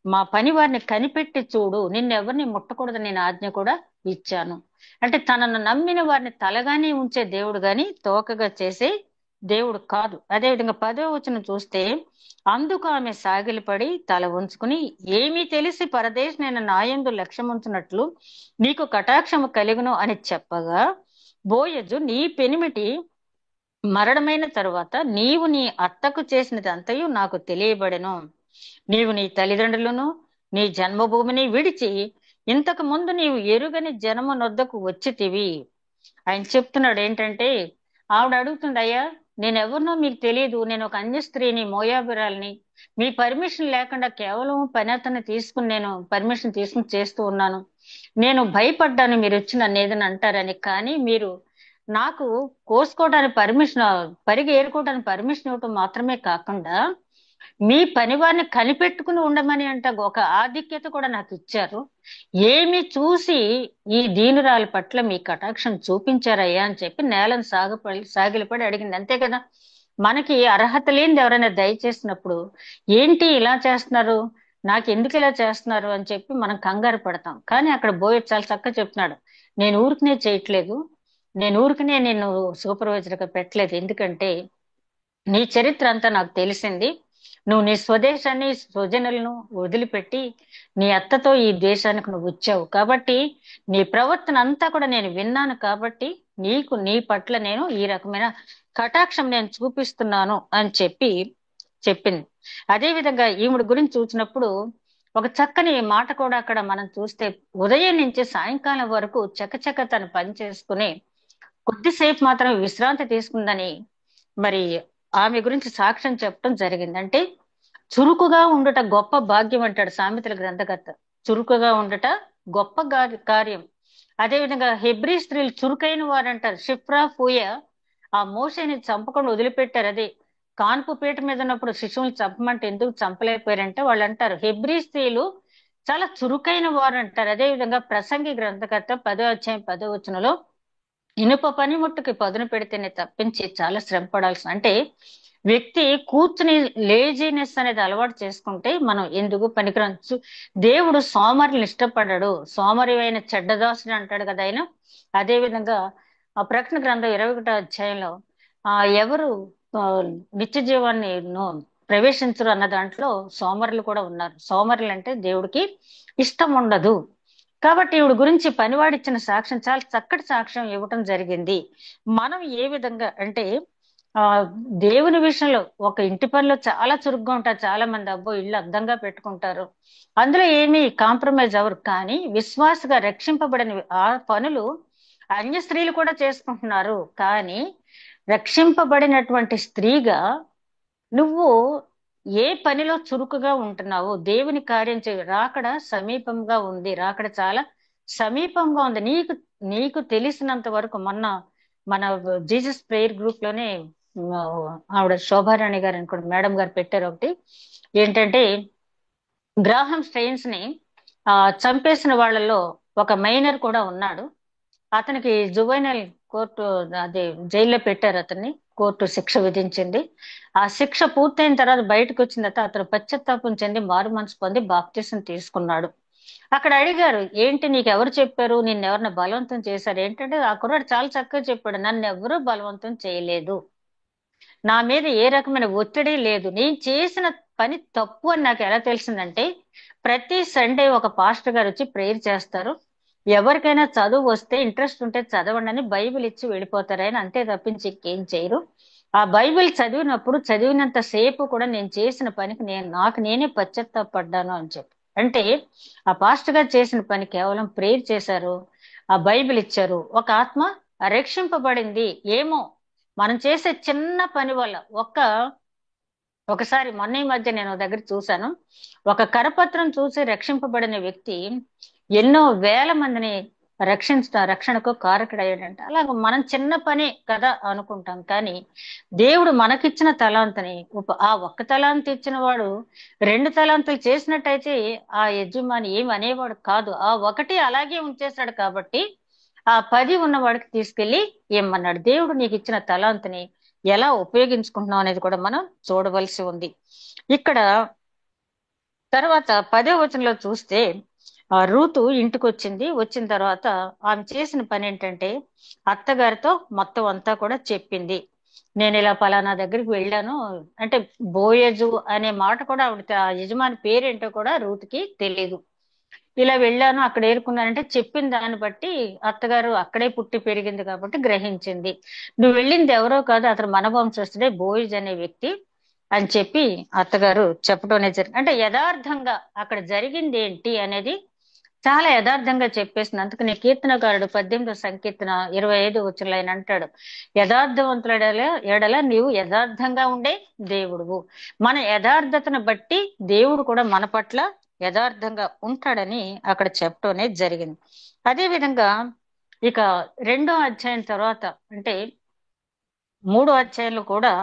మా పని వారిని కనిపెట్టి చూడు, నిన్నెవరిని ముట్టకూడదు నేను ఆజ్ఞ కూడా ఇచ్చాను. అంటే తనను నమ్మిన వారిని తలగానే ఉంచే దేవుడు గాని తోకగా చేసే దేవుడు కాదు. అదేవిధంగా 10వ వచనం చూస్తే, అందుకు ఆమె సాగిలపడి తల ఉంచుకుని, ఏమీ తెలిసి పరదేశినైన నాయందు లక్ష్యముంచున్నట్లు నీకు కటాక్షము కలుగును అని చెప్పగా, బోయజు, నీ పెనిమిటి మరణమైన తరువాత నీవు నీ అత్తకు చేసినది అంతయు నాకు తెలియబడెను. నీవు నీ తల్లిదండ్రులను నీ జన్మభూమిని విడిచి ఇంతకు ముందు నీవు ఎరుగని జనము నొద్దకు వచ్చితివి. ఆయన చెప్తున్నాడు ఏంటంటే, ఆవిడ అడుగుతుంది, అయ్యా నేనెవరినో మీకు తెలియదు, నేను ఒక అన్య స్త్రీని, మోయాబిరాల్ని, మీ పర్మిషన్ లేకుండా కేవలం పని అతన్ని తీసుకుని నేను పర్మిషన్ తీసుకుని చేస్తూ ఉన్నాను, నేను భయపడ్డాను మీరు వచ్చి నన్ను ఏదైనా అంటారని. కానీ మీరు నాకు కోసుకోవడానికి పర్మిషన్, పరిగి ఏరుకోవడానికి పర్మిషన్ ఇవ్వటం మాత్రమే కాకుండా మీ పని వారిని కనిపెట్టుకుని ఉండమని అంటే ఒక ఆధిక్యత కూడా నాకు ఇచ్చారు. ఏమి చూసి ఈ దీనురాలి పట్ల మీ కటాక్షం చూపించారయ్యా అని చెప్పి నేలను సాగిలపడి అడిగింది. అంతే కదా, మనకి అర్హత లేనిది ఎవరైనా దయచేసినప్పుడు ఏంటి ఇలా చేస్తున్నారు, నాకు ఎందుకు ఇలా చేస్తున్నారు అని చెప్పి మనం కంగారు పడతాం. కానీ అక్కడ బోయెట్ చాలా చక్కగా చెప్తున్నాడు, నేను ఊరికనే చేయట్లేదు, నేను ఊరికనే నిన్ను సూపర్వైజర్గా పెట్టలేదు, ఎందుకంటే నీ చరిత్ర అంతా నాకు తెలిసింది. నువ్వు నీ స్వదేశాన్ని, స్వజనులను వదిలిపెట్టి నీ అత్తతో ఈ దేశానికి నువ్వు వచ్చావు కాబట్టి నీ ప్రవర్తన అంతా కూడా నేను విన్నాను. కాబట్టి నీ పట్ల నేను ఈ రకమైన కటాక్షం నేను చూపిస్తున్నాను అని చెప్పింది. అదే విధంగా ఈవిడ గురించి చూసినప్పుడు ఒక చక్కని మాట కూడా అక్కడ మనం చూస్తే, ఉదయం నుంచి సాయంకాలం వరకు చకచక తను పని చేసుకుని కొద్దిసేపు మాత్రం విశ్రాంతి తీసుకుందని మరి ఆమె గురించి సాక్ష్యం చెప్పడం జరిగింది. అంటే చురుకుగా ఉండుట గొప్ప భాగ్యం అంటాడు సామెతల గ్రంథకర్త. చురుకుగా ఉండుట గొప్ప కార్యం. అదేవిధంగా హెబ్రీ స్త్రీలు చురుకైన వారు అంటారు. షిఫ్రా, పూయ ఆ మోషేని చంపకుండా వదిలిపెట్టారు. అదే కాన్పు పీట మీద ఉన్నప్పుడు శిశువుని చంపమంటే ఎందుకు చంపలేకపోయారంటే వాళ్ళు అంటారు హెబ్రీ స్త్రీలు చాలా చురుకైన వారు అంటారు. అదేవిధంగా ప్రసంగి గ్రంథకర్త 10వ అధ్యాయం 10వ వచనంలో ఇనుప పనిముట్టుకి పదును పెడితేనే తప్పించి చాలా శ్రమ పడాల్సిన అంటే వ్యక్తి కూర్చుని లేజీనెస్ అనేది అలవాటు చేసుకుంటే మనం ఎందుకు పనికిరాచ్చు. దేవుడు సోమరిని ఇష్టపడ్డాడు, సోమరి అయిన చెడ్డదాసుడు అంటాడు కదా ఆయన. అదే విధంగా ఆ ప్రకటన గ్రంథం 21వ అధ్యాయంలో ఆ ఎవరు ఆ, నిత్య జీవాన్ని ప్రవేశించరు అన్న దాంట్లో సోమరులు కూడా ఉన్నారు. సోమరులు అంటే దేవుడికి ఇష్టం ఉండదు. కాబట్టి ఈవిడ గురించి పనివాడిచ్చిన సాక్ష్యం చాలా చక్కటి సాక్ష్యం ఇవ్వటం జరిగింది. మనం ఏ విధంగా అంటే ఆ దేవుని విషయంలో ఒక ఇంటి పనిలో చాలా చురుగ్గా ఉంటారు చాలా మంది. అబ్బో ఇల్లు అద్దంగా పెట్టుకుంటారు, అందులో ఏమీ కాంప్రమైజ్ అవ్వరు. కానీ విశ్వాసగా రక్షింపబడిన ఆ పనులు అన్య స్త్రీలు కూడా చేసుకుంటున్నారు. కానీ రక్షింపబడినటువంటి స్త్రీగా నువ్వు ఏ పనిలో చురుకుగా ఉంటున్నావు, దేవుని కార్యం రాకడ సమీపంగా ఉంది, రాకడ చాలా సమీపంగా ఉంది. నీకు నీకు తెలిసినంత వరకు మొన్న మన జీసస్ ప్రేయర్ గ్రూప్ లోనే ఆ, ఆవిడ శోభారాణి గారు అనుకోండి మేడం గారు పెట్టారు ఒకటి. ఏంటంటే గ్రాహం స్టెయిన్స్ ని ఆ చంపేసిన వాళ్ళలో ఒక మైనర్ కూడా ఉన్నాడు. అతనికి జువైనల్ కోర్టు అదే జైల్లో పెట్టారు అతన్ని. కోర్టు శిక్ష విధించింది. ఆ శిక్ష పూర్తయిన తర్వాత బయటకు వచ్చిన తర్వాత అతను పశ్చాత్తాపం చెంది మారు మనసు పొంది బాప్తిసం తీసుకున్నాడు. అక్కడ అడిగారు, ఏంటి నీకు ఎవరు చెప్పారు, నిన్ను ఎవరిని బలవంతం చేశారు ఏంటంటే ఆ కుర్రాడు చాలా చక్కగా చెప్పాడు, నన్ను ఎవరూ బలవంతం చేయలేదు, నా మీద ఏ రకమైన ఒత్తిడి లేదు, నేను చేసిన పని తప్పు అని నాకు ఎలా తెలిసిందంటే ప్రతి సండే ఒక పాస్టర్ గారు వచ్చి ప్రేయర్ చేస్తారు, ఎవరికైనా చదువు వస్తే ఇంట్రెస్ట్ ఉంటే చదవండి అని బైబిల్ ఇచ్చి వెళ్ళిపోతారు ఆయన, అంతే తప్పించి ఇంకేం చేయరు. ఆ బైబిల్ చదివినప్పుడు చదివినంత సేపు కూడా నేను చేసిన పనికి నాకు నేనే పశ్చాత్తాపడ్డాను అని చెప్పి. అంటే ఆ పాస్టర్ గారు చేసిన పని కేవలం ప్రేయర్ చేశారు, ఆ బైబిల్ ఇచ్చారు, ఒక ఆత్మ రక్షింపబడింది. ఏమో మనం చేసే చిన్న పని వల్ల ఒకసారి మొన్న ఈ మధ్య నేను దగ్గర చూశాను, ఒక కరపత్రం చూసి రక్షింపబడిన వ్యక్తి ఎన్నో వేల మందిని రక్షణకు కారకుడయ్యాడంట. అలాగ మనం చిన్న పని కదా అనుకుంటాం, కానీ దేవుడు మనకిచ్చిన తలాంతని ఆ ఒక్క తలాంత ఇచ్చిన వాడు రెండు తలాంతులు చేసినట్టయితే ఆ యజమాని ఏమి అనేవాడు కాదు. ఆ ఒకటి అలాగే ఉంచేశాడు కాబట్టి ఆ 10 ఉన్నవాడికి తీసుకెళ్లి ఏమన్నాడు. దేవుడు నీకు ఇచ్చిన తలాంతిని ఎలా ఉపయోగించుకుంటున్నాం అనేది కూడా మనం చూడవలసి ఉంది. ఇక్కడ తర్వాత 10వ వచనంలో చూస్తే ఆ రూతు ఇంటికి వచ్చింది. వచ్చిన తర్వాత ఆమె చేసిన పని ఏంటంటే అత్తగారితో మొత్తం అంతా కూడా చెప్పింది. నేను ఇలా పలానా దగ్గరికి వెళ్ళాను అంటే బోయజు అనే మాట కూడా ఆవిడ ఆ యజమాని పేరేంటో కూడా రూతుకి తెలియదు. ఇలా వెళ్ళాను అక్కడ ఏరుకున్నానంటే చెప్పిన దాన్ని బట్టి అత్తగారు అక్కడే పుట్టి పెరిగింది కాబట్టి గ్రహించింది. నువ్వు వెళ్ళింది ఎవరో కాదు, అతను మన వంశస్థుడే బోయిజ్ అనే వ్యక్తి అని చెప్పి అత్తగారు చెప్పడం అనేది జరిగింది. అంటే యథార్థంగా అక్కడ జరిగింది ఏంటి అనేది చాలా యథార్థంగా చెప్పేసింది. అందుకని కీర్తనకారుడు 18వ సంకీర్తన 25 వచనంలో ఆయన అంటాడు, యథార్థవంతుల ఎడల నీవు యథార్థంగా ఉండే దేవుడువు. మన యథార్థతను బట్టి దేవుడు కూడా మన పట్ల యథార్థంగా ఉంటాడని అక్కడ చెప్పడం అనేది జరిగింది. అదే విధంగా ఇక 2వ అధ్యాయం తర్వాత అంటే 3వ అధ్యాయంలో కూడా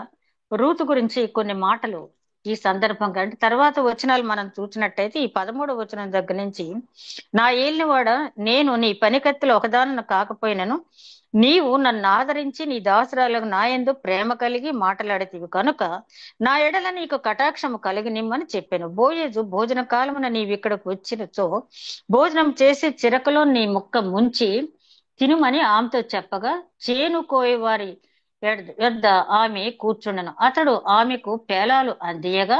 రూతు గురించి కొన్ని మాటలు ఈ సందర్భంగా అంటే తర్వాత వచనాలు మనం చూసినట్టయితే ఈ 13వ వచనం దగ్గర నుంచి, నా ఏలినవాడ నేను నీ పనికత్తులు ఒకదానను కాకపోయినను నీవు నన్ను ఆదరించి నీ దాసురాలకు నా యందు ప్రేమ కలిగి మాట్లాడితివి కనుక నా ఎడల నీకు కటాక్షము కలిగినిమ్మని చెప్పాను. బోయేజు భోజన కాలమున నీవు ఇక్కడకు వచ్చినచో భోజనం చేసి చిరకలో నీ ముక్క ముంచి తినుమని ఆమెతో చెప్పగా చేను కోయవారి యొద్ద ఆమె కూర్చుండెను. అతడు ఆమెకు పేలాలు అందియగా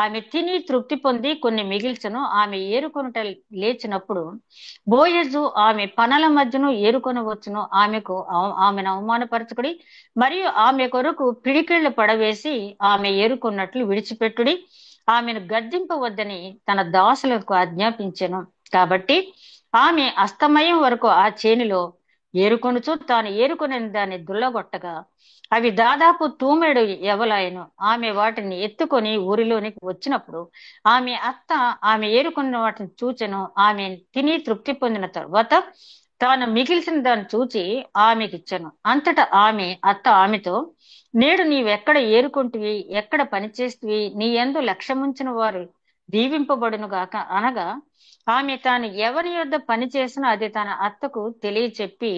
ఆమె తిని తృప్తి పొంది కొన్ని మిగిల్చను. ఆమె ఏరుకొనుట లేచినప్పుడు బోయజు ఆమె పనల మధ్యను ఏరుకొని వచ్చును. ఆమెను అవమానపరచుకుడి మరియు ఆమె కొరకు పిడికిళ్లు పడవేసి ఆమె ఏరుకున్నట్లు విడిచిపెట్టుడి, ఆమెను గద్దింపవద్దని తన దాసులకు ఆజ్ఞాపించెను. కాబట్టి ఆమె అస్తమయం వరకు ఆ చేనిలో ఏరుకొనుచు తాను ఏరుకునే దాన్ని దుల్లగొట్టగా అవి దాదాపు తూమెడు ఎవలాయను. ఆమె వాటిని ఎత్తుకొని ఊరిలోనికి వచ్చినప్పుడు ఆమె అత్త ఆమె ఏరుకున్న వాటిని చూచెను. ఆమె తిని తృప్తి పొందిన తర్వాత తాను మిగిల్చిన దాన్ని చూచి ఆమెకిచ్చెను. అంతటా అత్త ఆమెతో, నేడు నీవెక్కడ ఏరుకుంటివి, ఎక్కడ పనిచేస్తువి, నీ యందు లక్ష్యముంచిన వారు దీవింపబడును గాక అనగా ఆమె తాను ఎవరి యొద్ద పని చేసినో అది తన అత్తకు తెలియచెప్పి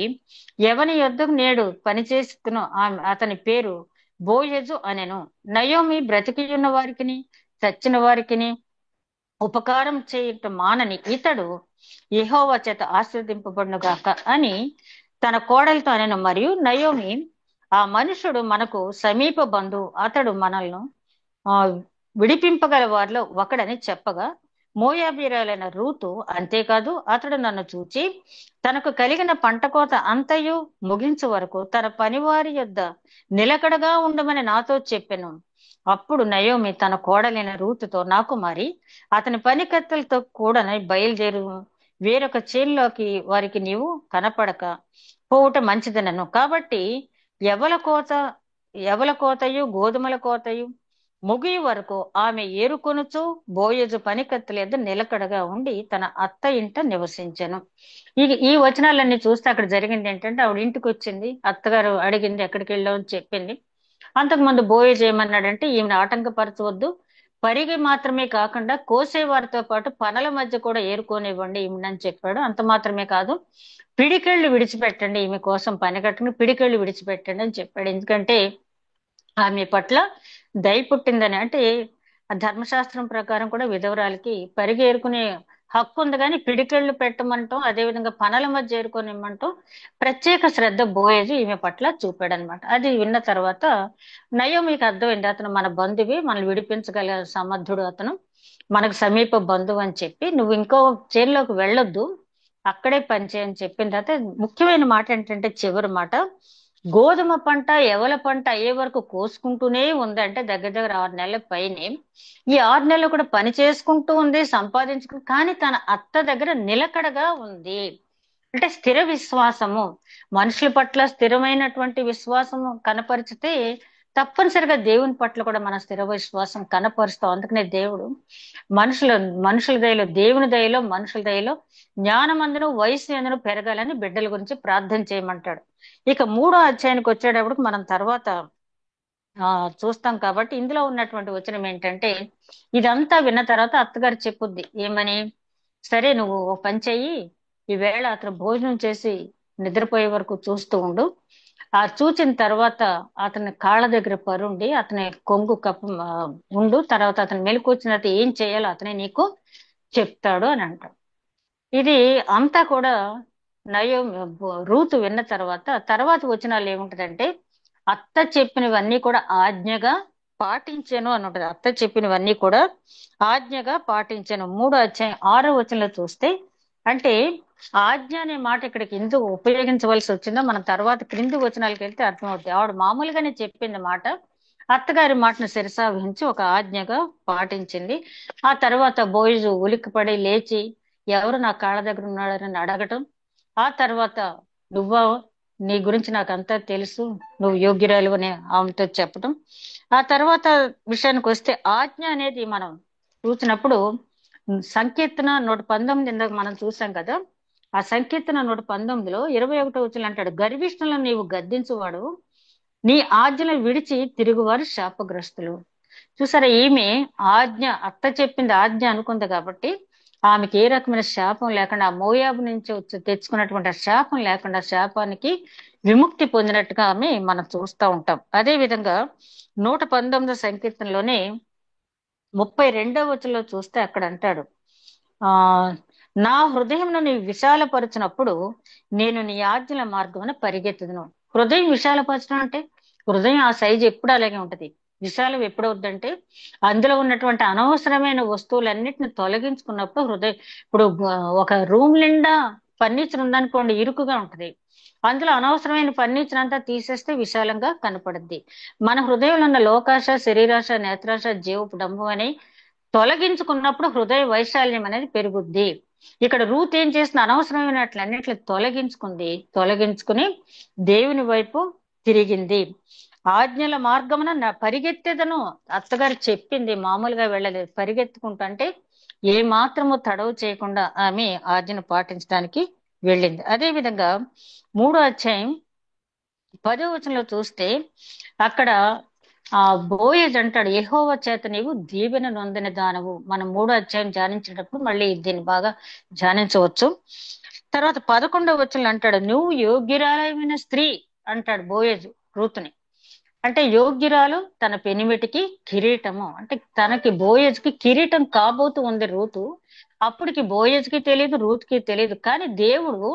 ఎవరి యొద్దకు నేడు పని చేస్తున్నో ఆమె అతని పేరు బోయజు అనెను. నయోమి బ్రతికియున్న వారికిని చచ్చిన వారికిని ఉపకారం చేయటం మానని ఇతడు యెహోవా చేత ఆశీర్వదింపబడును గాక అని తన కోడలితో అనెను. మరియు నయోమి, ఆ మనుషుడు మనకు సమీప బంధువు, అతడు మనల్ని ఆ విడిపింపగల వారిలో ఒకడని చెప్పగా మోయాబీరాలైన రూతు, అంతేకాదు అతడు నన్ను చూచి తనకు కలిగిన పంట కోత అంతయు ముగించు వరకు తన పనివారి యొద్ద నిలకడగా ఉండమని నాతో చెప్పెను. అప్పుడు నయోమి తన కోడలైన రూతుతో, నా కుమారి, అతని పనికత్తెలతో కూడా బయలుదేరు, వేరొక చేనులోకి వారికి నీవు కనపడక పోవుట మంచిదనను. కాబట్టి ఎవల కోత ఎవల కోతయు గోధుమల కోతయు ముగియ వరకు ఆమె ఏరుకొనుచు బోయజు పనికత్తెల యొద్ద నిలకడగా ఉండి తన అత్త ఇంట నివసించెను. ఈ వచనాలన్నీ చూస్తే అక్కడ జరిగింది ఏంటంటే, ఆవిడ ఇంటికి వచ్చింది, అత్తగారు అడిగింది ఎక్కడికి వెళ్ళావు అని చెప్పింది. అంతకుముందు బోయజు ఏమన్నాడంటే, ఈమెను ఆటంకపరచవద్దు, పరిగి మాత్రమే కాకుండా కోసేవారితో పాటు పనల మధ్య కూడా ఏరుకోనివ్వండి ఈమెనని చెప్పాడు. అంత మాత్రమే కాదు, పిడికెళ్ళు విడిచిపెట్టండి, ఈమె కోసం పని కట్టుకుని పిడికెళ్ళు విడిచిపెట్టండి అని చెప్పాడు. ఎందుకంటే ఆమె పట్ల దయ పుట్టిందని. అంటే ఆ ధర్మశాస్త్రం ప్రకారం కూడా విధవరాలకి పరిగి ఏరుకునే హక్కు ఉంది, కానీ పిడికెళ్ళు పెట్టమంటాం, అదేవిధంగా పనల మధ్య ఏరుకోనిమ్మంటాం ప్రత్యేక శ్రద్ధ బోయేజు ఈమె పట్ల చూపాడు అనమాట. అది విన్న తర్వాత నయోమికి అర్థమైంది, అతను మన బంధువి, మనల్ని విడిపించగల సమర్థుడు, అతను మనకు సమీప బంధువు అని చెప్పి, నువ్వు ఇంకో చేనులోకి వెళ్ళొద్దు, అక్కడే పనిచేయని చెప్పిన తర్వాత ముఖ్యమైన మాట ఏంటంటే చివరి మాట, గోధుమ పంట ఎవల పంట అయ్యే వరకు కోసుకుంటూనే ఉంది. అంటే దగ్గర దగ్గర 6 నెలల పైనే ఈ 6 నెలలు కూడా పని చేసుకుంటూ ఉంది, సంపాదించుకుంటూ, కానీ తన అత్త దగ్గర నిలకడగా ఉంది. అంటే స్థిర విశ్వాసము, మనుషుల పట్ల స్థిరమైనటువంటి విశ్వాసము కనపరిచితే తప్పనిసరిగా దేవుని పట్ల కూడా మన స్థిర విశ్వాసం కనపరుస్తాం. అందుకనే దేవుడు మనుషుల దయలో, దేవుని దయలో, మనుషుల దయలో జ్ఞానమందును వయసు ఎందును పెరగాలని బిడ్డల గురించి ప్రార్థన చేయమంటాడు. ఇక 3వ అధ్యాయానికి వచ్చేటప్పటికి మనం తర్వాత చూస్తాం. కాబట్టి ఇందులో ఉన్నటువంటి వచనం ఏంటంటే, ఇదంతా విన్న తర్వాత అత్తగారు చెప్పుద్ది ఏమని, సరే నువ్వు ఓ పని చెయ్యి, ఈవేళ అతను భోజనం చేసి నిద్రపోయే వరకు చూస్తూ ఉండు, ఆ చూచిన తర్వాత అతని కాళ్ళ దగ్గర పరుండి అతని కొంగు ఉండు, తర్వాత అతను మెలకు వచ్చిన తర్వాత ఏం చేయాలో అతనే నీకు చెప్తాడు అని అంటాడు. ఇది అంతా కూడా రూతు విన్న తర్వాత వచనాలు ఏముంటదంటే, అత్త చెప్పినవన్నీ కూడా ఆజ్ఞగా పాటించాను అని ఉంటది. అత్త చెప్పినవన్నీ కూడా ఆజ్ఞగా పాటించాను. 3వ అధ్యాయం 6వ వచనంలో చూస్తే, అంటే ఆజ్ఞ అనే మాట ఇక్కడికి ఎందుకు ఉపయోగించవలసి వచ్చిందో మనం తర్వాత క్రింది వచనాలకు వెళ్తే అర్థమవుతుంది. ఆవిడ మామూలుగానే చెప్పింది మాట, అత్తగారి మాటను శిరసావహించి ఒక ఆజ్ఞగా పాటించింది. ఆ తర్వాత బోయజు ఉలిక్కిపడి లేచి ఎవరు నా కాళ్ళ దగ్గర ఉన్నాడని అడగటం, ఆ తర్వాత నువ్వా, నీ గురించి నాకు అంతా తెలుసు, నువ్వు యోగ్యురాలు అని ఆమెతో చెప్పటం. ఆ తర్వాత విషయానికి వస్తే ఆజ్ఞ అనేది మనం చూసినప్పుడు సంకీర్తన 119 ఇందాక మనం చూసాం కదా, ఆ సంకీర్తన 119లో 21వ వచనం అంటాడు, గర్విష్ఠులను నీవు గద్దించువాడు, నీ ఆజ్ఞలు విడిచి తిరుగువారు శాపగ్రస్తులు. చూసారా, ఈమె అత్త చెప్పింది ఆజ్ఞ అనుకుంది కాబట్టి ఆమెకి ఏ రకమైన శాపం లేకుండా, ఆ మోయాబు నుంచి తెచ్చుకున్నటువంటి శాపం లేకుండా శాపానికి విముక్తి పొందినట్టుగా ఆమె మనం చూస్తూ ఉంటాం. అదే విధంగా 119వ సంకీర్తనలోనే 32వ వచనంలో చూస్తే అక్కడ అంటాడు, ఆ నా హృదయంను నీవు విశాలపరచినప్పుడు నేను నీ ఆజ్ఞల మార్గమున పరిగెత్తుదును. హృదయం విశాలపరచడం అంటే హృదయం ఆ సైజు ఎప్పుడు అలాగే ఉంటది. విశాలం ఎప్పుడవుద్దంటే అందులో ఉన్నటువంటి అనవసరమైన వస్తువులన్నిటిని తొలగించుకున్నప్పుడు హృదయం. ఇప్పుడు ఒక రూమ్ నిండా ఫర్నిచర్ ఉందనుకోండి, ఇరుకుగా ఉంటది, అందులో అనవసరమైన ఫర్నిచర్ అంతా తీసేస్తే విశాలంగా కనపడుద్ది. మన హృదయంలో ఉన్న లోకాశ, శరీరాశ, నేత్రాశ, జీవపు డంబు అని తొలగించుకున్నప్పుడు హృదయ వైశాల్యం అనేది పెరుగుద్ది. ఇక్కడ రూత్ ఏం చేసిన, అనవసరమైనట్లన్నిట్లు తొలగించుకుని దేవుని వైపు తిరిగింది. ఆజ్ఞల మార్గమున నా పరిగెత్తేదను, అత్తగారు చెప్పింది, మామూలుగా వెళ్ళలేదు, పరిగెత్తుకుంటా, అంటే ఏ మాత్రము తడవు చేయకుండా ఆమె ఆజ్ఞను పాటించడానికి వెళ్ళింది. అదే విధంగా 3వ అధ్యాయం 10వ వచనంలో చూస్తే అక్కడ ఆ బోయజ్ అంటాడు, యెహోవా చేత నీవు దీవెన నొందిన దానవు. మనం 3వ అధ్యాయం ధ్యానించేటప్పుడు మళ్ళీ దీన్ని బాగా ధ్యానించవచ్చు. తర్వాత 11వ వచనంలో అంటాడు, నువ్వు యోగ్యురాలైన స్త్రీ అంటాడు బోయజు రూతుని. అంటే యోగ్యురాలు, తన పెనిమిటికి కిరీటము. అంటే తనకి బోయజ్కి కిరీటం కాబోతూ ఉంది రూతు. అప్పటికి బోయజ్కి తెలియదు, రూత్కి తెలియదు. కానీ దేవుడు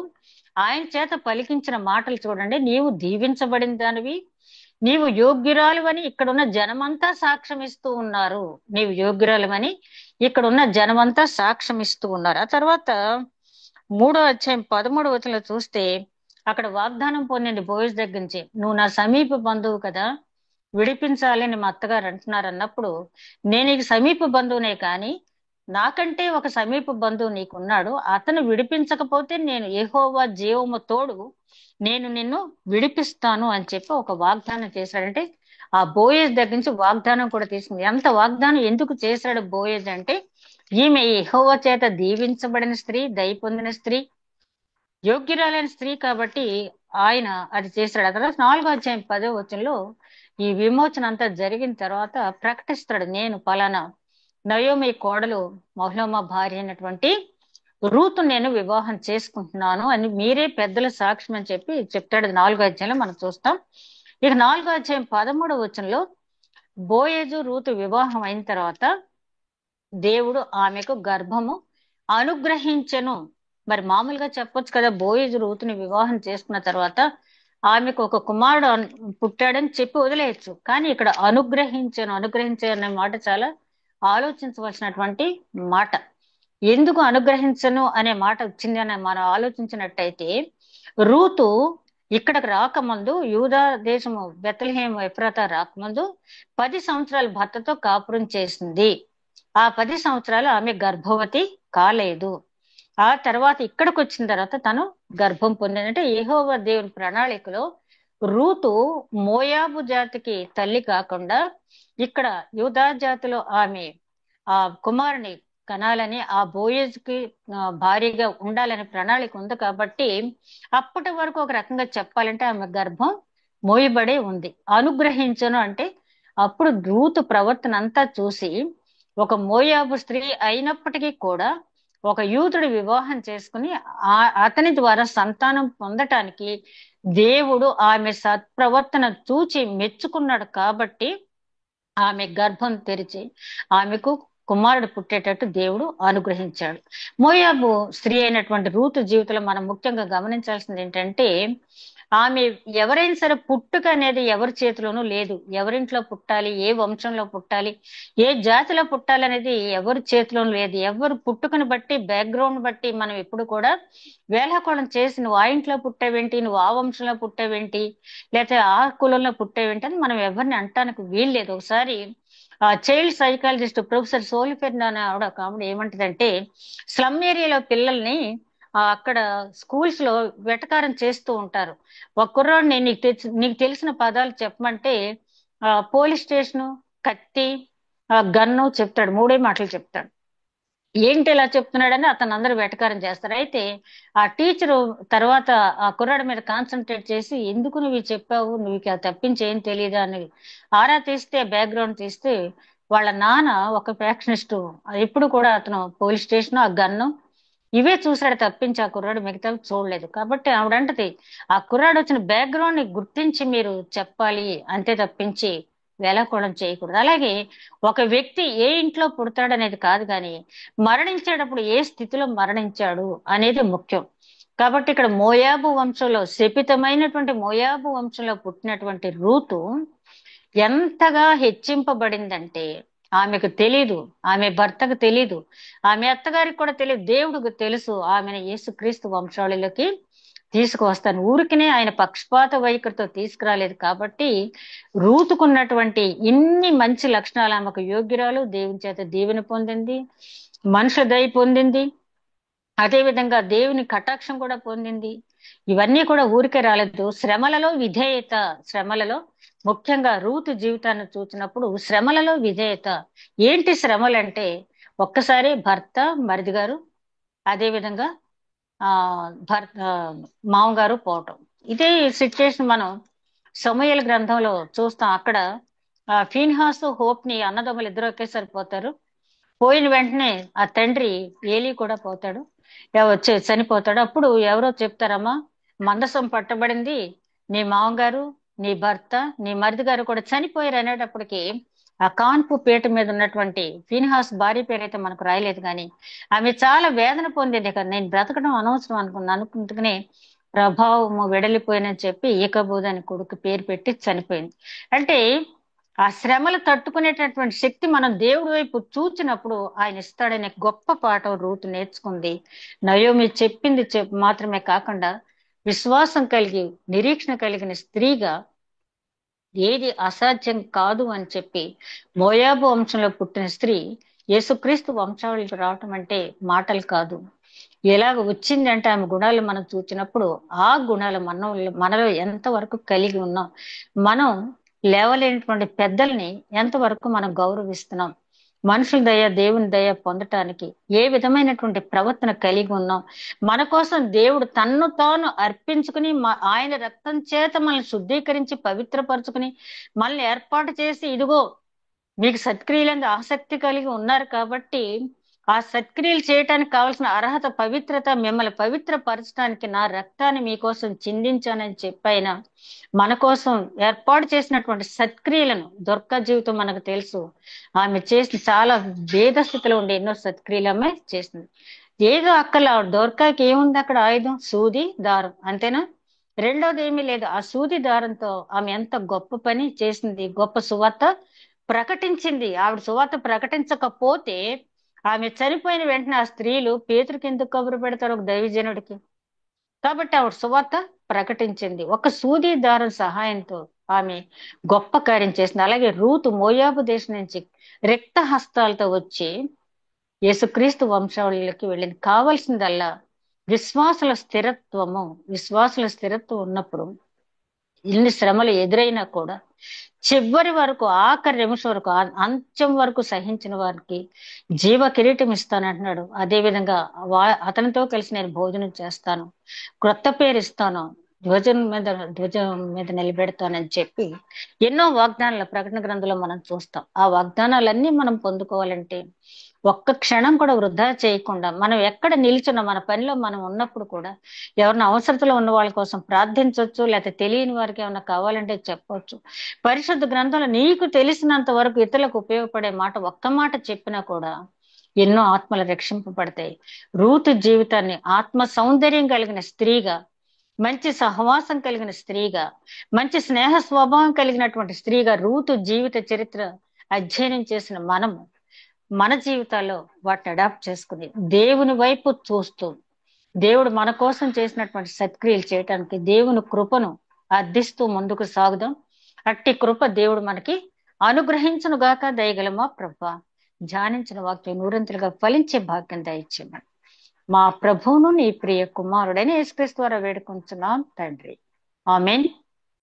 ఆయన చేత పలికించిన మాటలు చూడండి. నీవు దీవించబడిన దానివి, నీవు యోగ్యురాలువని ఇక్కడున్న జనమంతా సాక్ష్యం ఇస్తూ ఉన్నారు. నీవు యోగ్యురాలువని ఇక్కడున్న జనమంతా సాక్ష్యం ఇస్తూ ఉన్నారు. ఆ తర్వాత 3వ అధ్యాయం 13వ వచనంలో చూస్తే అక్కడ వాగ్దానం పొందింది బోయజ్ దగ్గర నుంచి. నువ్వు నా సమీప బంధువు కదా, విడిపించాలని మా అత్తగారు అంటున్నారు అన్నప్పుడు, నేను నీకు సమీప బంధువునే కానీ నాకంటే ఒక సమీప బంధువు నీకున్నాడు. అతను విడిపించకపోతే నేను యెహోవా జీవము తోడు నేను నిన్ను విడిపిస్తాను అని చెప్పి ఒక వాగ్దానం చేశాడంటే ఆ బోయేజ్ దగ్గర నుంచి వాగ్దానం కూడా తీసుకుంది. ఎంత వాగ్దానం ఎందుకు చేశాడు బోయేజ్ అంటే, ఈమె యెహోవా చేత దీవించబడిన స్త్రీ, దయ పొందిన స్త్రీ, యోగ్యురాలైన స్త్రీ కాబట్టి ఆయన అది చేశాడు. ఆ తర్వాత 4వ అధ్యాయం 10వ వచనంలో ఈ విమోచన అంతా జరిగిన తర్వాత ప్రకటిస్తాడు, నేను పలానా నయోమి కోడలు మహ్లోమ భార్య అయినటువంటి రూతు నేను వివాహం చేసుకుంటున్నాను అని మీరే పెద్దల సాక్ష్యం అని చెప్పి చెప్తాడు. 4వ అధ్యాయంలో మనం చూస్తాం. ఇక 4వ అధ్యాయం 13వ వచనంలో బోయేజు రూతు వివాహం అయిన తర్వాత దేవుడు ఆమెకు గర్భము అనుగ్రహించెను. మరి మామూలుగా చెప్పొచ్చు కదా, బోయేజు రూతుని వివాహం చేసుకున్న తర్వాత ఆమెకు ఒక కుమారుడు పుట్టాడని చెప్పి వదిలేయచ్చు. కానీ ఇక్కడ అనుగ్రహించెను, అనుగ్రహించను అనే మాట చాలా ఆలోచించవలసినటువంటి మాట. ఎందుకు అనుగ్రహించను అనే మాట వచ్చింది అని మనం ఆలోచించినట్టయితే, రూతు ఇక్కడికి రాకముందు, యూదా దేశము బెత్లెహేము ఎఫ్రాతా రాకముందు 10 సంవత్సరాల భర్తతో కాపురం చేసింది. ఆ 10 సంవత్సరాలు ఆమె గర్భవతి కాలేదు. ఆ తర్వాత ఇక్కడికి వచ్చిన తర్వాత తను గర్భం పొందిందంటే యెహోవా దేవుని ప్రణాళికలో రూతు మోయాబు జాతికి తల్లి కాకుండా ఇక్కడ యూదా జాతిలో ఆమె ఆ కుమారుని కనాలని, ఆ బోయేజ్కి భార్యగా ఉండాలనే ప్రణాళిక ఉంది. కాబట్టి అప్పటి వరకు ఒక రకంగా చెప్పాలంటే ఆమె గర్భం మోయబడే ఉంది. అనుగ్రహించను అంటే అప్పుడు రూతు ప్రవర్తన అంతా చూసి ఒక మోయాబు స్త్రీ అయినప్పటికీ కూడా ఒక యూదుడు వివాహం చేసుకుని అతని ద్వారా సంతానం పొందటానికి దేవుడు ఆమె సత్ప్రవర్తన చూచి మెచ్చుకున్నాడు. కాబట్టి ఆమె గర్భం తెరిచి ఆమెకు కుమారుడు పుట్టేటట్టు దేవుడు అనుగ్రహించాడు. మోయాబు స్త్రీ అయినటువంటి రూతు జీవితంలో మనం ముఖ్యంగా గమనించాల్సింది ఏంటంటే, ఆమె ఎవరైనా సరే పుట్టుక అనేది ఎవరి చేతిలోనూ లేదు. ఎవరింట్లో పుట్టాలి, ఏ వంశంలో పుట్టాలి, ఏ జాతిలో పుట్టాలి అనేది ఎవరి చేతిలోనూ లేదు. ఎవరు పుట్టుకను బట్టి, బ్యాక్గ్రౌండ్ బట్టి మనం ఎప్పుడు కూడా వేళాకోళం చేసి నువ్వు ఆ ఇంట్లో పుట్టావేంటి, నువ్వు ఆ వంశంలో పుట్టావేంటి, లేకపోతే ఆ కులంలో పుట్టావేంటి అని మనం ఎవరిని అంటానికి వీల్లేదు. ఒకసారి చైల్డ్ సైకాలజిస్ట్ ప్రొఫెసర్ సోలిఫెర్న్ అనే ఆవిడ ఒక ఆవిడ ఏమంటదంటే, స్లమ్ ఏరియాలో పిల్లల్ని అక్కడ స్కూల్స్ లో వెటకారం చేస్తూ ఉంటారు. ఒక కుర్రాడిని నీకు తెలిసిన పదాలు చెప్పమంటే పోలీస్ స్టేషను, కత్తి, గన్ను చెప్తాడు. 3 మాటలు చెప్తాడు. ఏంటి ఇలా చెప్తున్నాడని అతను అందరూ వెటకారం చేస్తారు. అయితే ఆ టీచరు తర్వాత ఆ కుర్రాడి మీద కాన్సన్ట్రేట్ చేసి, ఎందుకు నువ్వు ఇవి చెప్పావు, నువ్వు ఇక తప్పించి ఏం తెలియదా అని ఆరా తీస్తే, బ్యాక్గ్రౌండ్ తీస్తే వాళ్ళ నాన్న ఒక ఫ్యాక్షనిస్టు. ఎప్పుడు కూడా అతను పోలీస్ స్టేషన్, ఆ గన్ను ఇవే చూశాడు తప్పించి ఆ కుర్రాడు మిగతా చూడలేదు. కాబట్టి ఆవిడంటది, ఆ కుర్రాడు వచ్చిన బ్యాక్గ్రౌండ్ ని గుర్తించి మీరు చెప్పాలి, అంతే తప్పించి వేళాకోళం చేయకూడదు. అలాగే ఒక వ్యక్తి ఏ ఇంట్లో పుడతాడనేది కాదు, కానీ మరణించేటప్పుడు ఏ స్థితిలో మరణించాడు అనేది ముఖ్యం. కాబట్టి ఇక్కడ మోయాబు వంశంలో, శపితమైనటువంటి మోయాబు వంశంలో పుట్టినటువంటి రూతు ఎంతగా హెచ్చింపబడిందంటే, ఆమెకు తెలీదు, ఆమె భర్తకు తెలీదు, ఆమె అత్తగారికి కూడా తెలియదు. దేవుడికి తెలుసు ఆమెను యేసుక్రీస్తు వంశావళిలోకి తీసుకువస్తాను. ఊరికినే ఆయన పక్షపాత వైఖరితో తీసుకురాలేదు. కాబట్టి రూతుకున్నటువంటి ఇన్ని మంచి లక్షణాలు, ఆమెకు యోగ్యురాలు, దేవుని చేత దీవెన పొందింది, మనుషుల దయ పొందింది, అదే విధంగా దేవుని కటాక్షం కూడా పొందింది. ఇవన్నీ కూడా ఊరికే రాలేదు. శ్రమలలో విధేయత, శ్రమలలో ముఖ్యంగా రూతు జీవితాన్ని చూసినప్పుడు శ్రమలలో విధేయత. ఏంటి శ్రమలంటే, ఒక్కసారి భర్త, మరిది గారు, అదే విధంగా ఆ భర్త మామగారు పోవటం. ఇదే సిచ్యుయేషన్ మనం సమూయేలు గ్రంథంలో చూస్తాం. అక్కడ ఆ ఫీన్హాస్ హోప్ ని అన్నదమ్ములు ఇద్దరు ఒకేసారి పోతారు. పోయిన వెంటనే ఆ తండ్రి ఏలీ కూడా పోతాడు, చనిపోతాడు. అప్పుడు ఎవరో చెప్తారమ్మా, మందసం పట్టబడింది, నీ మామగారు, నీ భర్త, నీ మరిది గారు కూడా చనిపోయారు అనేటప్పటికి ఆ కాన్పు పీట మీద ఉన్నటువంటి ఫీన్హాస్ భార్య పేరైతే మనకు రాయలేదు, కానీ ఆమె చాలా వేదన పొందింది. కదా, నేను బ్రతకడం అనవసరం అనుకుంటునే ప్రభావము వెడలిపోయినని చెప్పి ఈకబోధ అని కొడుకు పేరు పెట్టి చనిపోయింది. అంటే ఆ శ్రమలు తట్టుకునేటటువంటి శక్తి మనం దేవుడి వైపు చూచినప్పుడు ఆయన ఇస్తాడనే గొప్ప పాఠం రూతు నేర్చుకుంది. నయోమి చెప్పింది మాత్రమే కాకుండా విశ్వాసం కలిగి నిరీక్షణ కలిగిన స్త్రీగా ఏది అసాధ్యం కాదు అని చెప్పి మోయాబు వంశంలో పుట్టిన స్త్రీ యేసుక్రీస్తు వంశావళికి రావటం అంటే మాటలు కాదు. ఎలాగ వచ్చింది అంటే ఆమె గుణాలు మనం చూసినప్పుడు ఆ గుణాలు మనలో ఎంతవరకు కలిగి ఉన్నాం, మనం లేవలేనటువంటి పెద్దల్ని ఎంతవరకు మనం గౌరవిస్తున్నాం, మనుషుల దయ దేవుని దయ పొందటానికి ఏ విధమైనటువంటి ప్రవర్తన కలిగి ఉన్నాం, మన కోసం దేవుడు తన్ను తాను అర్పించుకుని ఆయన రక్తం చేత మనల్ని శుద్ధీకరించి పవిత్రపరచుకుని మనల్ని ఏర్పాటు చేసి, ఇదిగో మీకు సత్క్రియలందు ఆసక్తి కలిగి ఉన్నారు కాబట్టి ఆ సత్క్రియలు చేయటానికి కావాల్సిన అర్హత, పవిత్రత, మిమ్మల్ని పవిత్రపరచడానికి నా రక్తాన్ని మీకోసం చిందించానని చెప్పైనా మన కోసం ఏర్పాటు చేసినటువంటి సత్క్రియలను, దొర్కా జీవితం మనకు తెలుసు, ఆమె చేసిన చాలా భేద స్థితిలో ఉండే ఎన్నో సత్క్రియలు ఆమె చేసింది. ఏదో అక్కడ దొర్కాకి ఏముంది, అక్కడ ఆయుధం సూది దారం, అంతేనా? రెండోది ఏమీ లేదు. ఆ సూది దారంతో ఆమె ఎంత గొప్ప పని చేసింది, గొప్ప సువార్త ప్రకటించింది. ఆవిడ సువార్త ప్రకటించకపోతే ఆమె చనిపోయిన వెంటనే ఆ స్త్రీలు పేతురుకి ఎందుకు కబురు పెడతారు ఒక దైవజనుడికి? కాబట్టి ఆవిడ సువార్త ప్రకటించింది. ఒక సూది దారం సహాయంతో ఆమె గొప్ప కార్యం చేసింది. అలాగే రూతు మోయాబు దేశం నుంచి రిక్త హస్తాలతో వచ్చి యేసుక్రీస్తు వంశావళిలోకి వెళ్ళింది. కావాల్సిందల్లా విశ్వాసుల స్థిరత్వము. విశ్వాసుల స్థిరత్వం ఉన్నప్పుడు ఇన్ని శ్రమలు ఎదురైనా కూడా చివరి వరకు, ఆఖరి నిమిషం వరకు, అంత్యం వరకు సహించిన వారికి జీవ కిరీటం ఇస్తానంటున్నాడు. అదే విధంగా అతనితో కలిసి నేను భోజనం చేస్తాను, క్రొత్త పేరు ఇస్తాను, ధ్వజం మీద నిలబెడతానని చెప్పి ఎన్నో వాగ్దానాల ప్రకటన గ్రంథంలో మనం చూస్తాం. ఆ వాగ్దానాలన్నీ మనం పొందుకోవాలంటే ఒక్క క్షణం కూడా వృధా చేయకుండా మనం ఎక్కడ నిల్చున్నా, మన పనిలో మనం ఉన్నప్పుడు కూడా ఎవరిన అవసరతలో ఉన్న వాళ్ళ కోసం ప్రార్థించవచ్చు, లేకపోతే తెలియని వారికి ఏమైనా కావాలంటే చెప్పవచ్చు. పరిశుద్ధ గ్రంథంలో నీకు తెలిసినంత వరకు ఇతరులకు ఉపయోగపడే మాట ఒక్క మాట చెప్పినా కూడా ఎన్నో ఆత్మలు రక్షింపబడతాయి. రూతు జీవితాన్ని ఆత్మ సౌందర్యం కలిగిన స్త్రీగా, మంచి సహవాసం కలిగిన స్త్రీగా, మంచి స్నేహ స్వభావం కలిగినటువంటి స్త్రీగా రూతు జీవిత చరిత్ర అధ్యయనం చేసిన మనము మన జీవితాల్లో వాటిని అడాప్ట్ చేసుకుని దేవుని వైపు చూస్తూ దేవుడు మన కోసం చేసినటువంటి సత్క్రియలు చేయటానికి దేవుని కృపను అర్థిస్తూ ముందుకు సాగుదాం. అట్టి కృప దేవుడు మనకి అనుగ్రహించును గాక. దయగలమా ప్రభా, ధ్యానించిన వాక్యం నూరంతులుగా ఫలించే భాగ్యం దయచేయమని మా ప్రభువును నీ ప్రియ కుమారుడైన యేసుక్రీస్తు ద్వారా వేడుకుంటున్నాం తండ్రి. ఆమేన్.